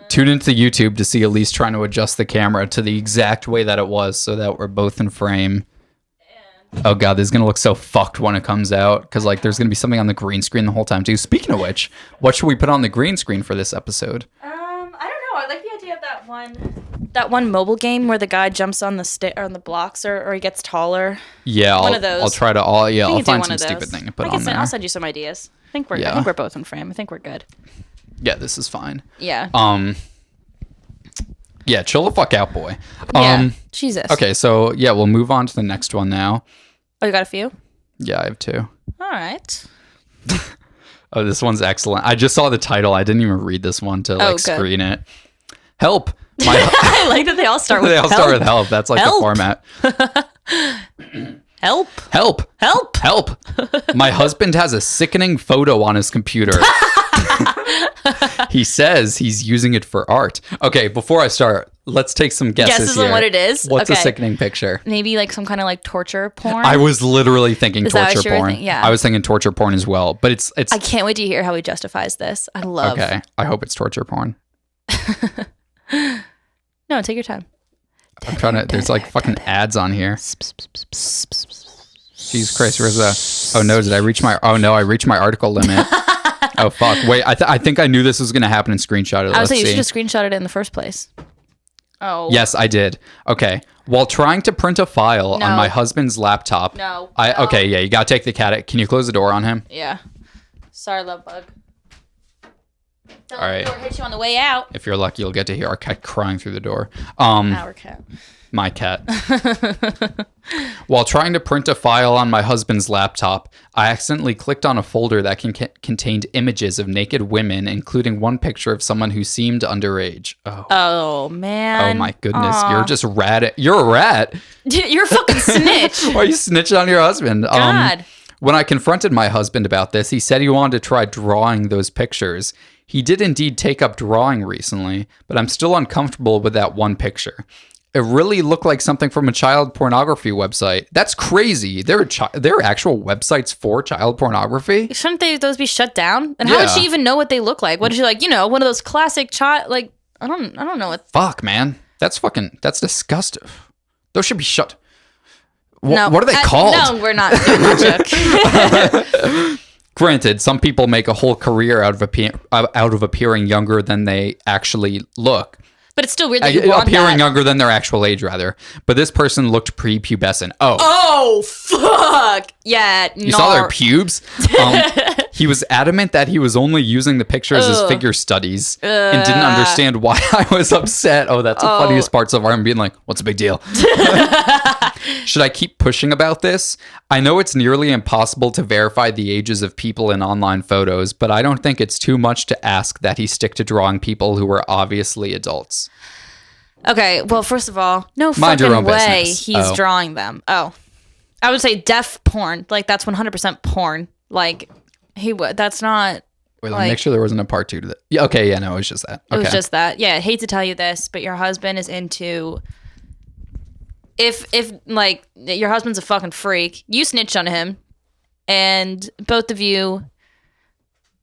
Tune into YouTube to see Elise trying to adjust the camera to the exact way that it was so that we're both in frame. Oh god, this is gonna look so fucked when it comes out because like there's gonna be something on the green screen the whole time too. Speaking of which, what should we put on the green screen for this episode? I don't know. I like the idea of that one mobile game where the guy jumps on the blocks or he gets taller. Yeah, one of those. I'll try to I'll find some those. stupid thing to put on there. I'll send you some ideas. I think we're both in frame. I think we're good. Yeah, this is fine. Yeah. Yeah, chill the fuck out, boy. Yeah. Jesus. Okay, so yeah, we'll move on to the next one now. Oh, you got a few? Yeah, I have two. All right. Oh, this one's excellent. I just saw the title. I didn't even read this one to screen it. Help. I like that they all start with They all help. start with help. That's like Help. the format. Help. Help. Help. Help. My husband has a sickening photo on his computer. He says he's using it for art. Okay, before I start, let's take some guesses here. On what it is? What's a sickening picture? Maybe like some kind of like torture porn. I was literally thinking torture porn. Yeah. I was thinking torture porn as well, but it's I can't wait to hear how he justifies this. I love. Okay, I hope it's torture porn. No, take your time. I'm trying to. There's like fucking ads on here. Jesus Christ, where's the? Oh no, did I reach my? Oh no, I reached my article limit. Oh fuck! Wait, I think I knew this was gonna happen and screenshot it. I was saying you should have screenshotted it in the first place. Oh. Yes, I did. Okay. While trying to print a file on my husband's laptop. No. Okay, yeah, you gotta take the cat. Can you close the door on him? Yeah. Sorry, love bug. Don't All let right. the door hit you on the way out. If you're lucky, you'll get to hear our cat crying through the door. Our cat. My cat. While trying to print a file on my husband's laptop, I accidentally clicked on a folder that contained images of naked women, including one picture of someone who seemed underage. Oh man. Oh my goodness. You're just rat. You're a rat. You're a fucking snitch. Why are you snitching on your husband? God. When I confronted my husband about this, he said he wanted to try drawing those pictures. He did indeed take up drawing recently, but I'm still uncomfortable with that one picture. It really looked like something from a child pornography website. That's crazy. There are actual websites for child pornography? Shouldn't those be shut down? And how would she even know what they look like? What is she like? One of those classic child like I don't know what. Fuck, man. That's disgusting. Those should be shut. No, what are they called? No, we're not doing that joke. Granted, some people make a whole career out of appearing younger than they actually look. But it's still weird that you want appearing that. younger than their actual age, rather. But this person looked prepubescent. Oh, fuck. Yeah. You saw their pubes? He was adamant that he was only using the pictures as figure studies and didn't understand why I was upset. Oh, that's the funniest part so far. I'm being like, what's the big deal? Should I keep pushing about this? I know it's nearly impossible to verify the ages of people in online photos, but I don't think it's too much to ask that he stick to drawing people who are obviously adults. Okay, well, first of all, no Mind your fucking own way business. he's drawing them. Oh. I would say deaf porn. Like, that's 100% porn. Like, he would. That's not... Wait, let me make sure there wasn't a part 2 to that. Yeah, okay, yeah, no, it was just that. Okay. It was just that. Yeah, I hate to tell you this, but your husband is into... If like, your husband's a fucking freak, you snitched on him, and both of you...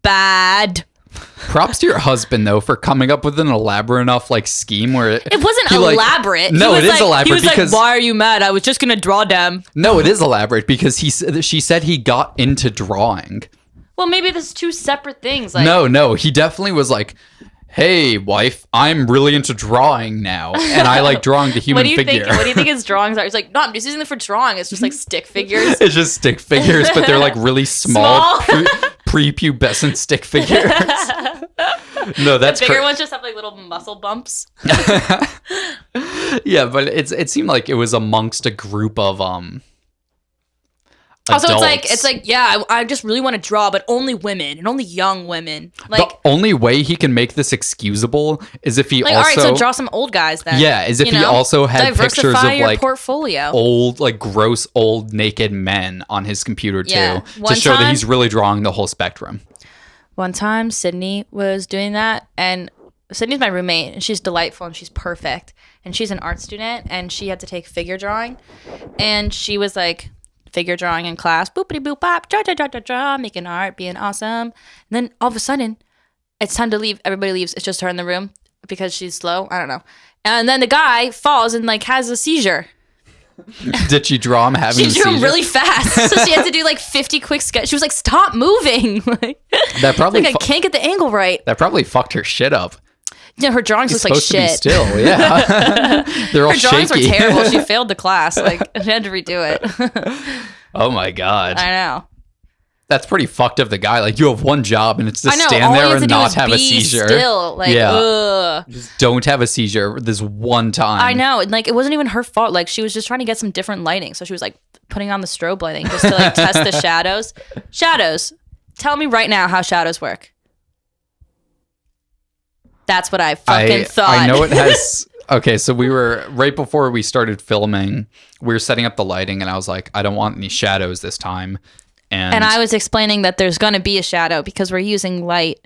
Bad. Props to your husband, though, for coming up with an elaborate enough scheme where it wasn't elaborate. No, it is elaborate. He was because, like, "Why are you mad? I was just gonna draw them." No, it is elaborate because she said he got into drawing. Well, maybe there's two separate things. No, he definitely was like, "Hey, wife, I'm really into drawing now, and I like drawing the human figure." What do you think his drawings are? He's like, "No, I'm just using them for drawing. It's just like stick figures." It's just stick figures, but they're like really small. Prepubescent stick figures. No, that's the bigger ones just have like little muscle bumps. Yeah, but it seemed like it was amongst a group of adults. Also, it's like yeah, I just really want to draw, but only women and only young women. Like the only way he can make this excusable is if he like, also all right, so draw some old guys then. Yeah, is if he also had pictures of your like portfolio. Old, like gross old naked men on his computer too, Yeah. to show that he's really drawing the whole spectrum. One time, Sydney was doing that, and Sydney's my roommate, and she's delightful, and she's perfect. And she's an art student, and she had to take figure drawing. And she was like, figure drawing in class, boopity boop bop, draw, draw, draw, draw, draw, making art, being awesome. And then all of a sudden, it's time to leave. Everybody leaves. It's just her in the room because she's slow. I don't know. And then the guy falls and like has a seizure. Did she draw him having a She drew seizure? him really fast, so she had to do like 50 quick sketches. She was like, "Stop moving!" Like, That probably like I can't get the angle right. that probably fucked her shit up. Yeah, her drawings He's look like supposed shit. to be still, yeah. They're all Her drawings shaky. were terrible. She failed the class. Like, she had to redo it. Oh my god, I know. that's pretty fucked of the guy. Like, you have one job, and it's to I know. stand All you there have to and do not is have a be seizure. still. Like, Yeah. ugh. Just don't have a seizure this one time. I know. And like, it wasn't even her fault. Like, she was just trying to get some different lighting. So she was like putting on the strobe lighting just to like test the shadows. Shadows. Tell me right now how shadows work. That's what I fucking thought. I know it has. Okay, so we were right before we started filming. We were setting up the lighting, and I was like, I don't want any shadows this time. And I was explaining that there's going to be a shadow because we're using light.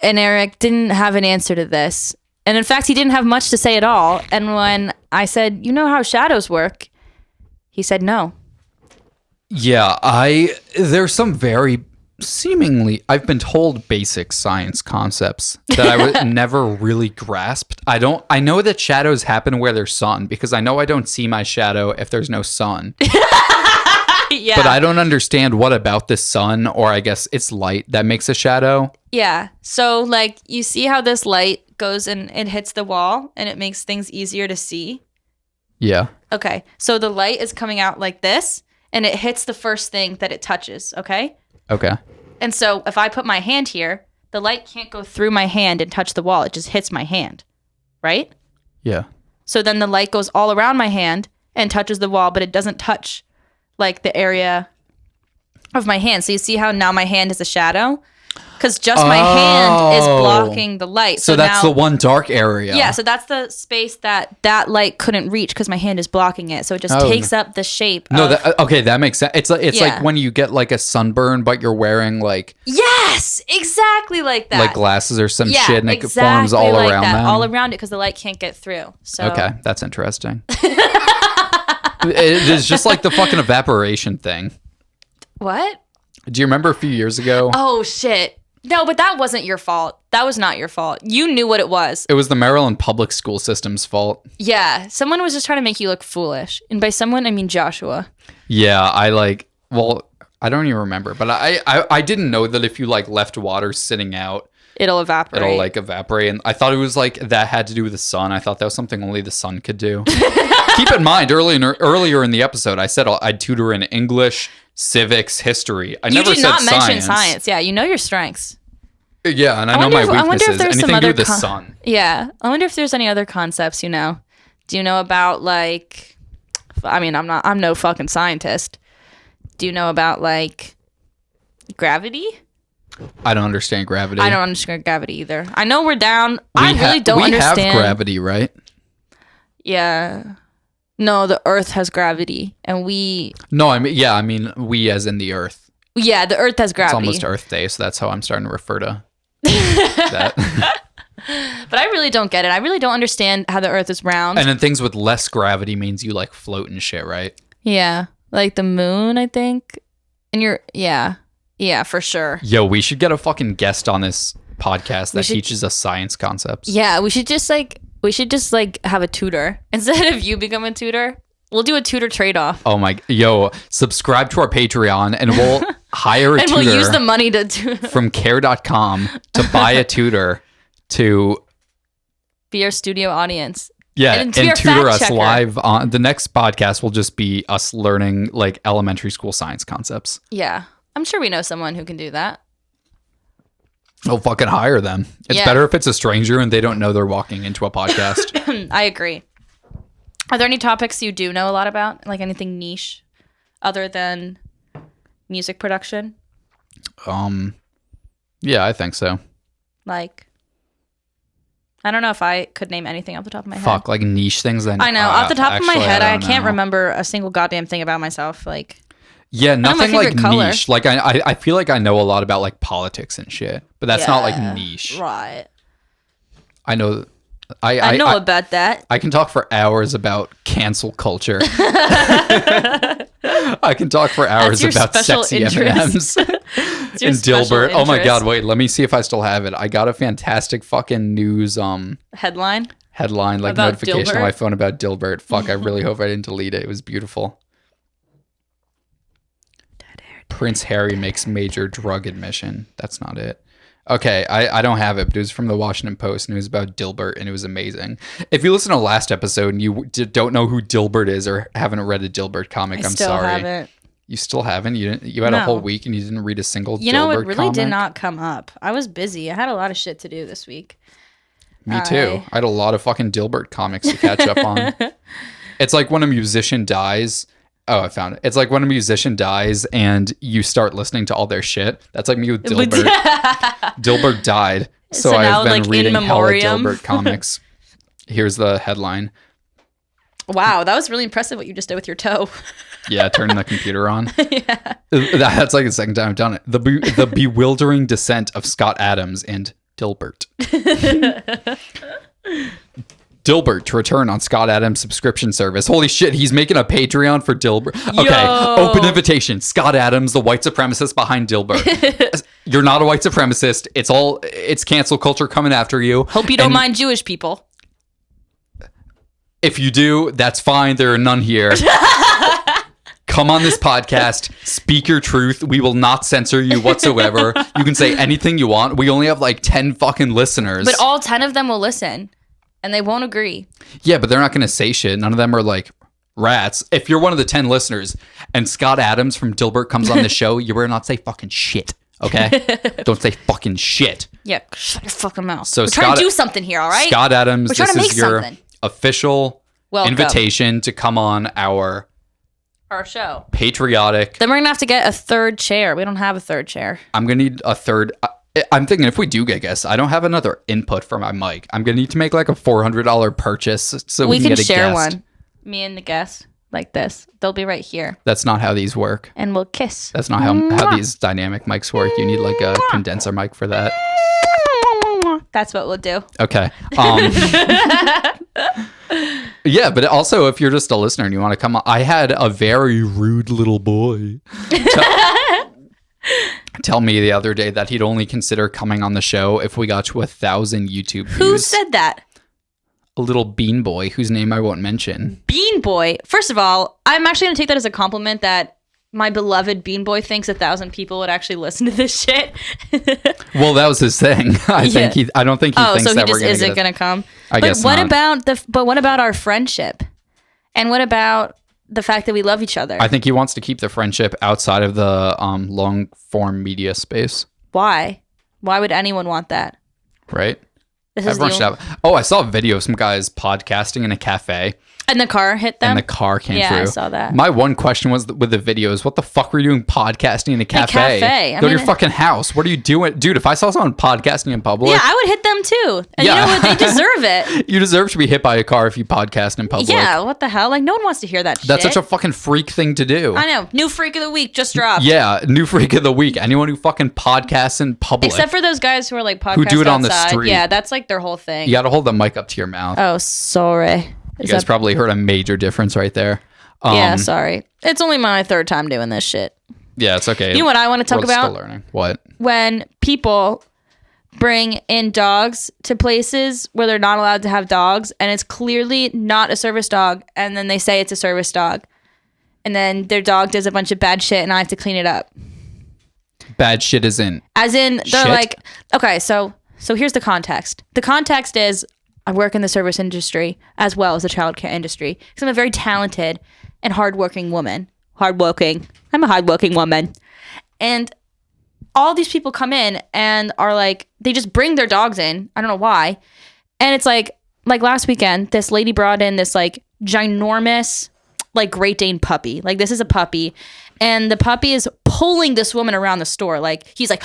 And Eric didn't have an answer to this. And in fact, he didn't have much to say at all. And when I said, "You know how shadows work?" he said no. Yeah, there's some very seemingly, I've been told, basic science concepts that I would never really grasped. I know that shadows happen where there's sun, because I know I don't see my shadow if there's no sun. Yeah. But I don't understand what about the sun, or I guess it's light, that makes a shadow. Yeah. So like, you see how this light goes and it hits the wall and it makes things easier to see? Yeah. Okay. So the light is coming out like this and it hits the first thing that it touches, okay? Okay. And so if I put my hand here, the light can't go through my hand and touch the wall. It just hits my hand, right? Yeah. So then the light goes all around my hand and touches the wall, but it doesn't touch like the area of my hand. So you see how now my hand is a shadow? Because just my hand is blocking the light. So that's now, the one dark area. Yeah, so that's the space that light couldn't reach because my hand is blocking it. So it just takes up the shape No, of... okay, that makes sense. It's Yeah. like when you get like a sunburn, but you're wearing like Yes, exactly like that. like glasses or some Yeah, shit, and it exactly forms all like around that, them. all around it because the light can't get through. So Okay, that's interesting. It is just like the fucking evaporation thing. What? Do you remember a few years ago? Oh shit. No, but that wasn't your fault. That was not your fault. You knew what it was. It was the Maryland public school system's fault. Yeah, someone was just trying to make you look foolish. And by someone, I mean Joshua. Yeah, I don't even remember, but I didn't know that if you like left water sitting out, It'll evaporate. it'll like evaporate. And I thought it was like that had to do with the sun. I thought that was something only the sun could do. Keep in mind, earlier in the episode, I said I'd tutor in English, civics, history. I You never did said not mention science. Yeah, you know your strengths. Yeah, and I know wonder my if- I wonder if weaknesses. there's some Anything to do other with the con- sun. Yeah, I wonder if there's any other concepts you know. Do you know about like? I mean, I'm no fucking scientist. Do you know about like gravity? I don't understand gravity. I don't understand gravity either. I know we're down. I really don't understand. We have gravity, right? Yeah. No, the Earth has gravity, and we. No, I mean we as in the Earth. Yeah, the Earth has It's gravity. almost Earth Day, so that's how I'm starting to refer to that. But I really don't get it. I really don't understand how the Earth is round. And then things with less gravity means you like float and shit, right? Yeah, like the moon, I think. And yeah, for sure. Yo, we should get a fucking guest on this podcast that should- teaches us science concepts. Yeah, we should just have a tutor instead of you become a tutor. We'll do a tutor trade-off, Oh my, yo, subscribe to our Patreon and we'll hire a and tutor we'll use the money to from care.com to buy a tutor to be our studio audience. Yeah, And and to be our tutor fact us checker. live on the next podcast will just be us learning like elementary school science concepts. Yeah, I'm sure we know someone who can do that. We'll fucking hire them. It's Yeah. better if it's a stranger and they don't know they're walking into a podcast. I agree. Are there any topics you do know a lot about? Like anything niche other than music production? Yeah, I think so. Like, I don't know if I could name anything off the top of my head. Fuck, like niche things. Then I know. Off the top of my actually, head, I don't can't know. remember a single goddamn thing about myself. Like, Yeah, know my nothing like favorite color. niche. Like I feel like I know a lot about like politics and shit, but that's not like Yeah, niche. Right. I know. I know about that. I can talk for hours about cancel culture. I can talk for hours your about special sexy interest. M&Ms It's your and special Dilbert. Oh my interest. god, wait, let me see if I still have it. I got a fantastic fucking news Headline. headline like About notification on Dilbert? my phone about Dilbert. Fuck, I really hope I didn't delete it. It was beautiful. Prince Harry makes major drug admission. That's not it. Okay, I don't have it, but it was from the Washington Post and it was about Dilbert and it was amazing. If you listen to last episode and you don't know who Dilbert is or haven't read a Dilbert comic, I'm still sorry. haven't. You still haven't? You didn't? You had a No. whole week and you didn't read a single You Dilbert know, it really comic? did not come up. I was busy. I had a lot of shit to do this week. Me too. I had a lot of fucking Dilbert comics to catch up on. It's like when a musician dies. Oh, I found it. It's like when a musician dies and you start listening to all their shit. That's like me with Dilbert. Dilbert died. So now, I've been like, in reading hella memoriam. Dilbert comics. Here's the headline. Wow, that was really impressive what you just did with your toe. Yeah, turning the computer on. Yeah. That's like the second time I've done it. The bewildering descent of Scott Adams and Dilbert. Dilbert to return on Scott Adams' subscription service. Holy shit, he's making a Patreon for Dilbert. Okay, Yo. open invitation. Scott Adams, the white supremacist behind Dilbert. You're not a white supremacist. It's cancel culture coming after you. Hope you don't And mind Jewish people. If you do, that's fine. There are none here. Come on this podcast, speak your truth. We will not censor you whatsoever. You can say anything you want. We only have like 10 fucking listeners. But all 10 of them will listen, and they won't agree. Yeah, but they're not going to say shit. None of them are like rats. If you're one of the 10 listeners and Scott Adams from Dilbert comes on the show, you better not say fucking shit, okay? Don't say fucking shit. Yeah, shut your fucking mouth. So We're trying to do something here, all right? Scott Adams, We're trying this to is make your something. official Welcome. invitation to come on our Our show. patriotic. Then we're going to have to get a third chair. We don't have a third chair. I'm going to need a third. I'm thinking if we do get guests, I don't have another input for my mic. I'm going to need to make like a $400 purchase so we can can get a share guest. one. Me and the guest, like this. They'll be right here. That's not how these work. And we'll kiss. That's not how these dynamic mics work. You need like a condenser mic for that. That's what we'll do. Okay. Yeah, but also if you're just a listener and you want to come on, I had a very rude little boy tell me the other day that he'd only consider coming on the show if we got to 1,000 YouTube views. Who said that? A little bean boy whose name I won't mention. Bean Boy. First of all, I'm actually going to take that as a compliment that my beloved Bean Boy thinks 1,000 people would actually listen to this shit. Well, that was his thing. I don't think he Oh, thinks so he that we're just going isn't going to come. I guess what not. what about our friendship? And what about the fact that we love each other? I think he wants to keep the friendship outside of the long form media space, Why? Why would anyone want that? right? This is Everyone should have. Oh, I saw a video of some guys podcasting in a cafe and the car hit them. and the car came Yeah, through. I saw that. My one question was with the videos, what the fuck were you doing podcasting in a cafe? cafe. I Go to your mean- fucking house. What are you doing? Dude, if I saw someone podcasting in public, Yeah, I would hit them too. And Yeah. you know what? They deserve it. you deserve to be hit by a car if you podcast in public. Yeah, what the hell? Like, no one wants to hear that That's shit. such a fucking freak thing to do. I know. New freak of the week just dropped. Yeah, new freak of the week. Anyone who fucking podcasts in public. Except for those guys who are like podcast Who do it on the outside. street. Yeah, that's like their whole thing. You got to hold the mic up to your mouth. Oh, sorry. you guys probably heard a major difference right there. Yeah, sorry. It's only my third time doing this shit. Yeah, it's okay. You know what I want to talk We're still about? learning. What? When people bring in dogs to places where they're not allowed to have dogs and it's clearly not a service dog and then they say it's a service dog and then their dog does a bunch of bad shit and I have to clean it up. Bad shit isn't. As in, they're Shit? like, okay, so here's the context. The context is I work in the service industry as well as the childcare industry because I'm a very talented and hardworking woman. Hardworking. I'm a hardworking woman. And all these people come in and are like, they just bring their dogs in. I don't know why. And it's like last weekend, this lady brought in this like ginormous, like Great Dane puppy. Like this is a puppy. And the puppy is pulling this woman around the store. Like he's like,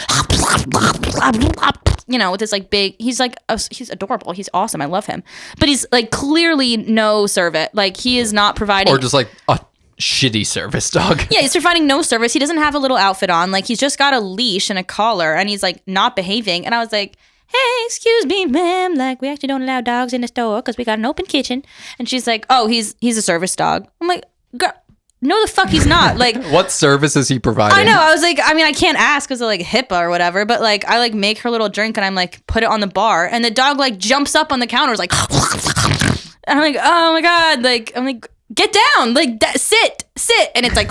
you know, with this like big, he's like, he's adorable. He's awesome. I love him. But he's like clearly no servant. Like he is not providing. Or just like a shitty service dog. Yeah, he's providing no service. He doesn't have a little outfit on. Like, he's just got a leash and a collar, and he's, like, not behaving. And I was like, hey, excuse me, ma'am. Like, we actually don't allow dogs in the store because we got an open kitchen. And she's like, oh, he's a service dog. I'm like, girl, no, the fuck he's not. Like, What service is he providing? I know. I was like, I mean, I can't ask because of, like, HIPAA or whatever. But, like, I, like, make her little drink, and I'm, like, put it on the bar. And the dog, like, jumps up on the counter. Is like, and I'm like, oh, my God. Like, I'm like, get down, like sit, and it's like,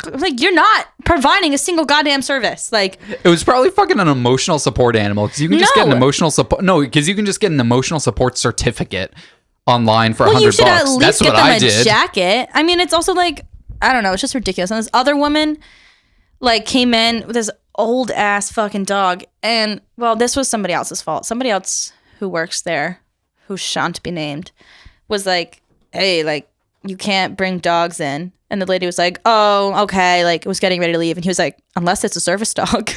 I'm like, you're not providing a single goddamn service. Like, It was probably fucking an emotional support animal because you can just get an No. emotional support. No, because you can just get an emotional support certificate online for well, you $100. should at least That's get what them I a did. jacket. I mean, it's also like, I don't know, it's just ridiculous. And this other woman, like, came in with this old ass fucking dog, and well, this was somebody else's fault. Somebody else who works there, who shan't be named, was like, hey, like, you can't bring dogs in. And the lady was like, oh, okay. Like, was getting ready to leave. And he was like, unless it's a service dog.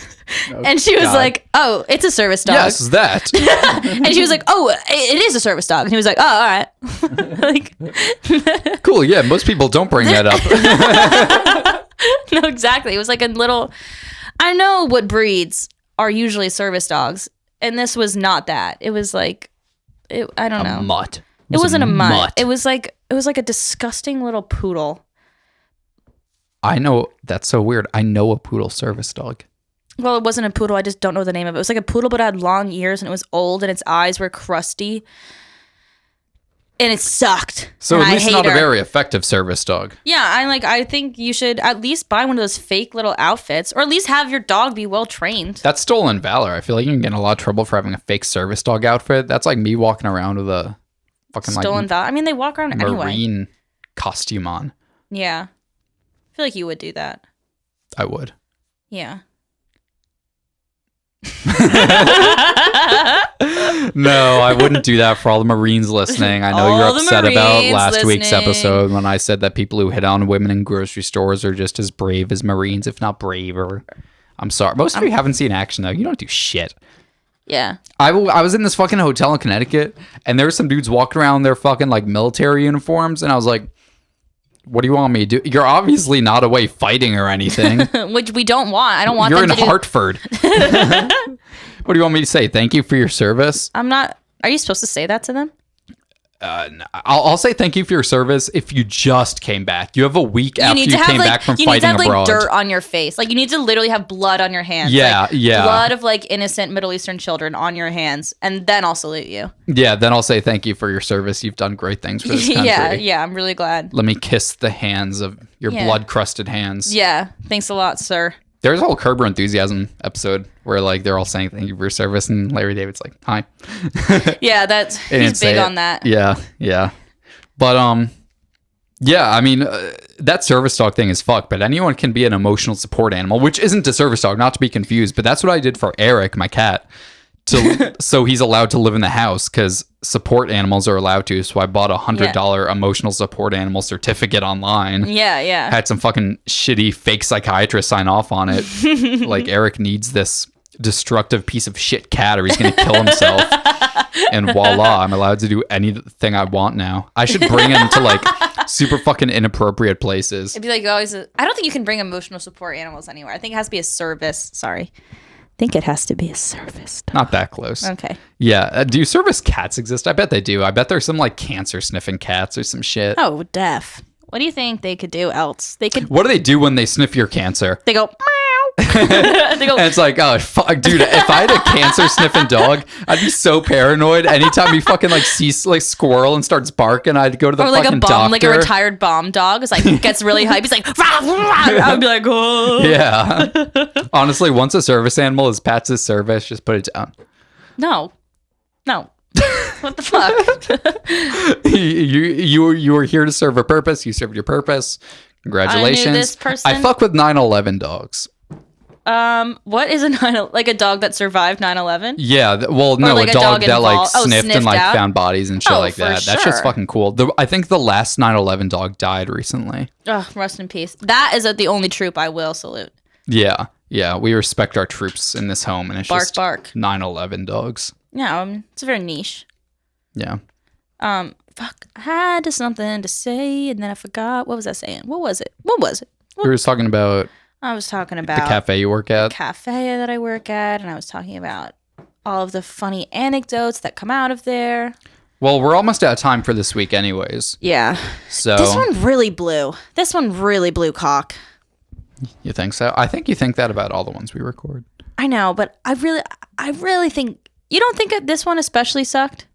And she was God. like, oh, it's a service dog. Yes, that. And she was like, oh, it is a service dog. And he was like, oh, all right. Like, Cool. Yeah, most people don't bring that up. no, exactly. It was like a little, I know what breeds are usually service dogs. And this was not that. It was like, I don't know. A mutt. It wasn't a mutt. It was like a disgusting little poodle. I know. That's so weird. I know a poodle service dog. Well, it wasn't a poodle. I just don't know the name of it. It was like a poodle, but it had long ears, and it was old, and its eyes were crusty, and it sucked. So and at least I hate not her. a very effective service dog. Yeah, I think you should at least buy one of those fake little outfits, or at least have your dog be well trained. That's stolen valor. I feel like you can get in a lot of trouble for having a fake service dog outfit. That's like me walking around with a fucking Stolen valor. I mean, they walk around like anyway. marine costume on. Yeah, I feel like you would do that. I would. Yeah. No, I wouldn't do that for all the Marines listening. I know All you're the upset about Marines last week's listening. episode when I said that people who hit on women in grocery stores are just as brave as Marines, if not braver. I'm sorry. Most of you haven't seen action, though. You don't do shit. Yeah. I was in this fucking hotel in Connecticut, and there were some dudes walking around in their fucking, like, military uniforms, and I was like, what do you want me to do? You're obviously not away fighting or anything. Which we don't want. I don't want You're them in to do. Hartford. What do you want me to say? Thank you for your service? I'm not. Are you supposed to say that to them? I'll say thank you for your service if you just came back. You have a week after you came back from you need to fighting have like abroad. dirt on your face. Like, you need to literally have blood on your hands. Yeah, like, yeah. Blood of like innocent Middle Eastern children on your hands, and then I'll salute you. Yeah, then I'll say thank you for your service. You've done great things for this country. Yeah. I'm really glad. Let me kiss the hands of your Yeah. blood-crusted hands. Yeah. Thanks a lot, sir. There's a whole Curb Your Enthusiasm episode where like they're all saying thank you for your service, and Larry David's like, hi. Yeah, He didn't he's say big it. on that. Yeah. But yeah, I mean, that service dog thing is fucked, but anyone can be an emotional support animal, which isn't a service dog, not to be confused, but that's what I did for Eric, my cat, so he's allowed to live in the house because support animals are allowed to. So I bought a $100 emotional support animal certificate online. Yeah. Had some fucking shitty fake psychiatrist sign off on it. Like, Eric needs this destructive piece of shit cat or he's going to kill himself. And voila, I'm allowed to do anything I want now. I should bring him to like super fucking inappropriate places. It'd be like always. I don't think you can bring emotional support animals anywhere. I think it has to be a service. Sorry. I think it has to be a service dog. Not that close. Okay. Yeah. Do service cats exist? I bet they do. I bet there's some like cancer sniffing cats or some shit. Oh, deaf. What do you think they could do else? They could. What do they do when they sniff your cancer? They go. Meow. They go. And it's like, oh fuck, dude! If I had a cancer sniffing dog, I'd be so paranoid. Anytime he fucking like sees like squirrel and starts barking, I'd go to the Or like fucking a bomb, doctor. like a retired bomb dog, is like gets really hype. He's like, rah, rah. I'd be like, oh. Yeah. Honestly, once a service animal is past his service, just put it down. No. What the fuck? You were here to serve a purpose. You served your purpose. Congratulations. I knew this person. I fuck with 9/11 dogs. What is like a dog that survived 9/11? Yeah, well, no, like a a dog dog that like involved- sniffed and sniffed like out? found bodies and shit Oh, like for that. That's just sure. fucking cool. I think the last 9/11 dog died recently. Oh, rest in peace. That is the only troop I will salute. Yeah, we respect our troops in this home, and it's Bark, just bark. 9/11 dogs. Yeah, it's very niche. Yeah. fuck, I had something to say, and then I forgot. What was I saying? What was it? We were talking about I was talking the about cafe you work at. the cafe that I work at, and I was talking about all of the funny anecdotes that come out of there. Well, we're almost out of time for this week anyways. Yeah. So This one really blew. This one really blew cock. you think so? I think you think that about all the ones we record. I know, but I really think you don't think that this one especially sucked?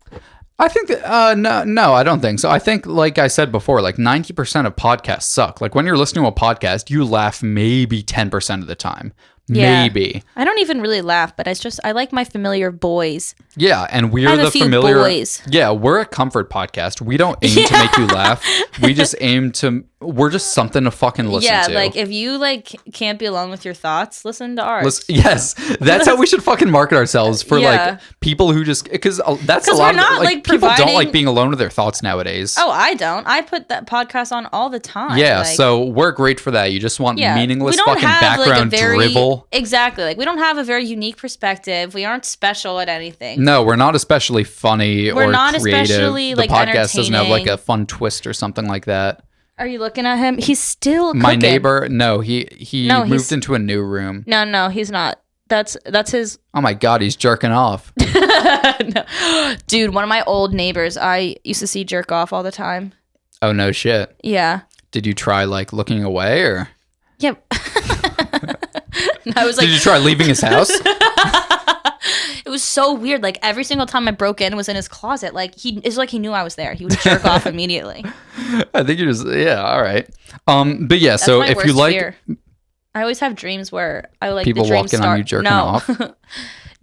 I think that no, I don't think so. I think, like I said before, like 90% of podcasts suck. Like when you're listening to a podcast, you laugh maybe 10% of the time. Yeah. Maybe. I don't even really laugh, but I like my familiar boys. Yeah, and I we're have a the few familiar. boys. Yeah, we're a comfort podcast. We don't aim to make you laugh. We just aim to. We're just something to fucking listen to. Yeah, like if you like can't be alone with your thoughts, listen to ours. Yes, that's how we should fucking market ourselves for Yeah. like people who just because that's a 'Cause lot we're of not, like, people don't providing- like being alone with their thoughts nowadays. Oh, I don't. I put that podcast on all the time. Yeah, like, so we're great for that. You just want meaningless we don't fucking have, background like, a very, drivel. Exactly. Like we don't have a very unique perspective. We aren't special at anything. No, we're not especially funny We're or not creative. especially, The like, podcast doesn't have like entertaining. a fun twist or something like that. Are you looking at him? He's still My cooking. neighbor, no, he No, moved he's- into a new room. No, he's not. That's his. Oh my god, he's jerking off. No. Dude, one of my old neighbors, I used to see jerk off all the time. Oh no shit. Yeah. Did you try like looking away or Yep. I was like, did you try leaving his house? it was so weird. Like every single time I broke in was in his closet. Like it's like he knew I was there. He would jerk off immediately. I think you're just all right. But yeah, That's so my if you worst like fear. I always have dreams where I like people the dream walking start. on you jerking no. off.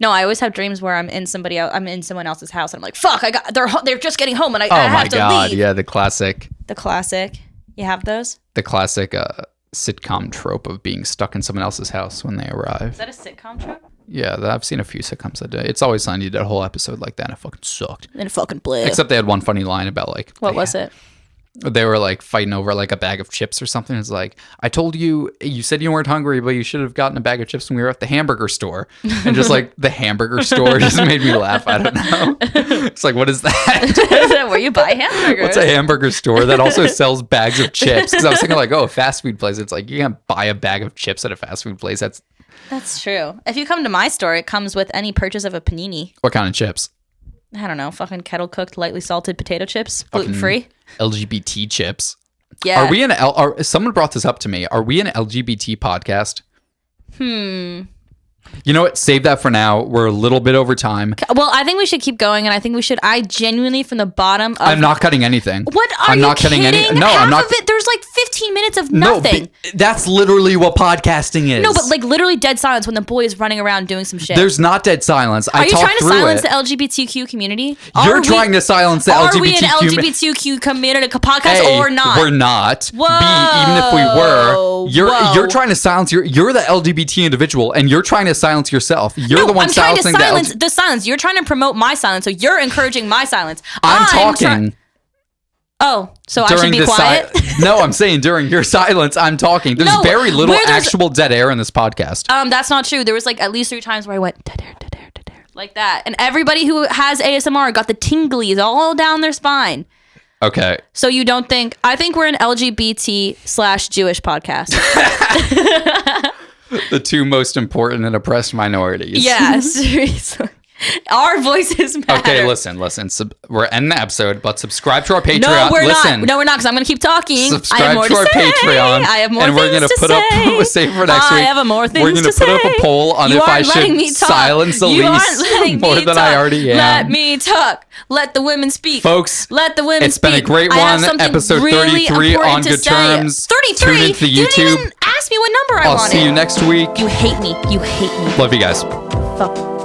No, I always have dreams where I'm in someone else's house and I'm like, fuck, they're just getting home and I Oh my have to god, leave. yeah, the classic The classic. You have those? sitcom trope of being stuck in someone else's house when they arrive. Is that a sitcom trope? Yeah, I've seen a few sitcoms that do. It's Always Sunny did a whole episode like that and it fucking sucked. And it fucking blew. Except they had one funny line about like What was it? they were like fighting over like a bag of chips or something. It's like, I told you said you weren't hungry, but you should have gotten a bag of chips when we were at the hamburger store. And just like the hamburger store just made me laugh. I don't know. It's like, what is that? Is that where you buy hamburgers? What's a hamburger store that also sells bags of chips? Because I was thinking like, oh, a fast food place. It's like, you can't buy a bag of chips at a fast food place. That's true. If you come to my store, it comes with any purchase of a panini. What kind of chips? I don't know, fucking kettle cooked, lightly salted potato chips, gluten free. LGBT chips. Yeah. Are we someone brought this up to me. Are we an LGBT podcast? You know what? Save that for now. We're a little bit over time. Well, I think we should keep going, and I think we should. I genuinely, from the bottom of I'm not cutting anything. What are I'm you not cutting kidding? any. No, Half I'm not. of it. There's like 15 minutes of No, nothing. that's literally what podcasting is. No, but like literally dead silence when the boy is running around doing some shit. there's not dead silence. Are you trying to silence it. the LGBTQ community? You're trying to silence the Are LGBTQ. we an LGBTQ community podcast Hey, or not? We're not. Whoa. Even if we were, Whoa. you're trying to silence you're the LGBT individual, and you're trying to silence yourself. You're the one I'm trying to silencing silence the silence. You're trying to promote my silence, so you're encouraging my silence. I'm talking. Oh, so I should During be the quiet? no, I'm saying during your silence, I'm talking. There's No, very little where there's- actual dead air in this podcast. That's not true. There was like at least 3 times where I went dead air, dead air, dead air, like that, and everybody who has ASMR got the tinglies all down their spine. Okay. So you don't think? I think we're an LGBT/Jewish podcast. The two most important and oppressed minorities. Yeah, seriously. Our voices matter. Okay, listen. We're ending the episode, but subscribe to our Patreon. No, we're listen, not. No, we're not, because I'm going to keep talking. I have subscribe more to our say. Patreon. I have more and we're things gonna to put say. up save for next week. I have more things We're gonna to put up say. a poll on You if I aren't letting me should talk. silence You aren't Elise letting more me than talk. I already am. Let me talk. Let the women speak. Folks, let the women it's speak. been a great I have one. something Episode really 33 important on to Good say. Terms. 33? Tune into You didn't YouTube. even ask me what number I I'll wanted. see you next week. You hate me. You hate me. Love you guys. Fuck.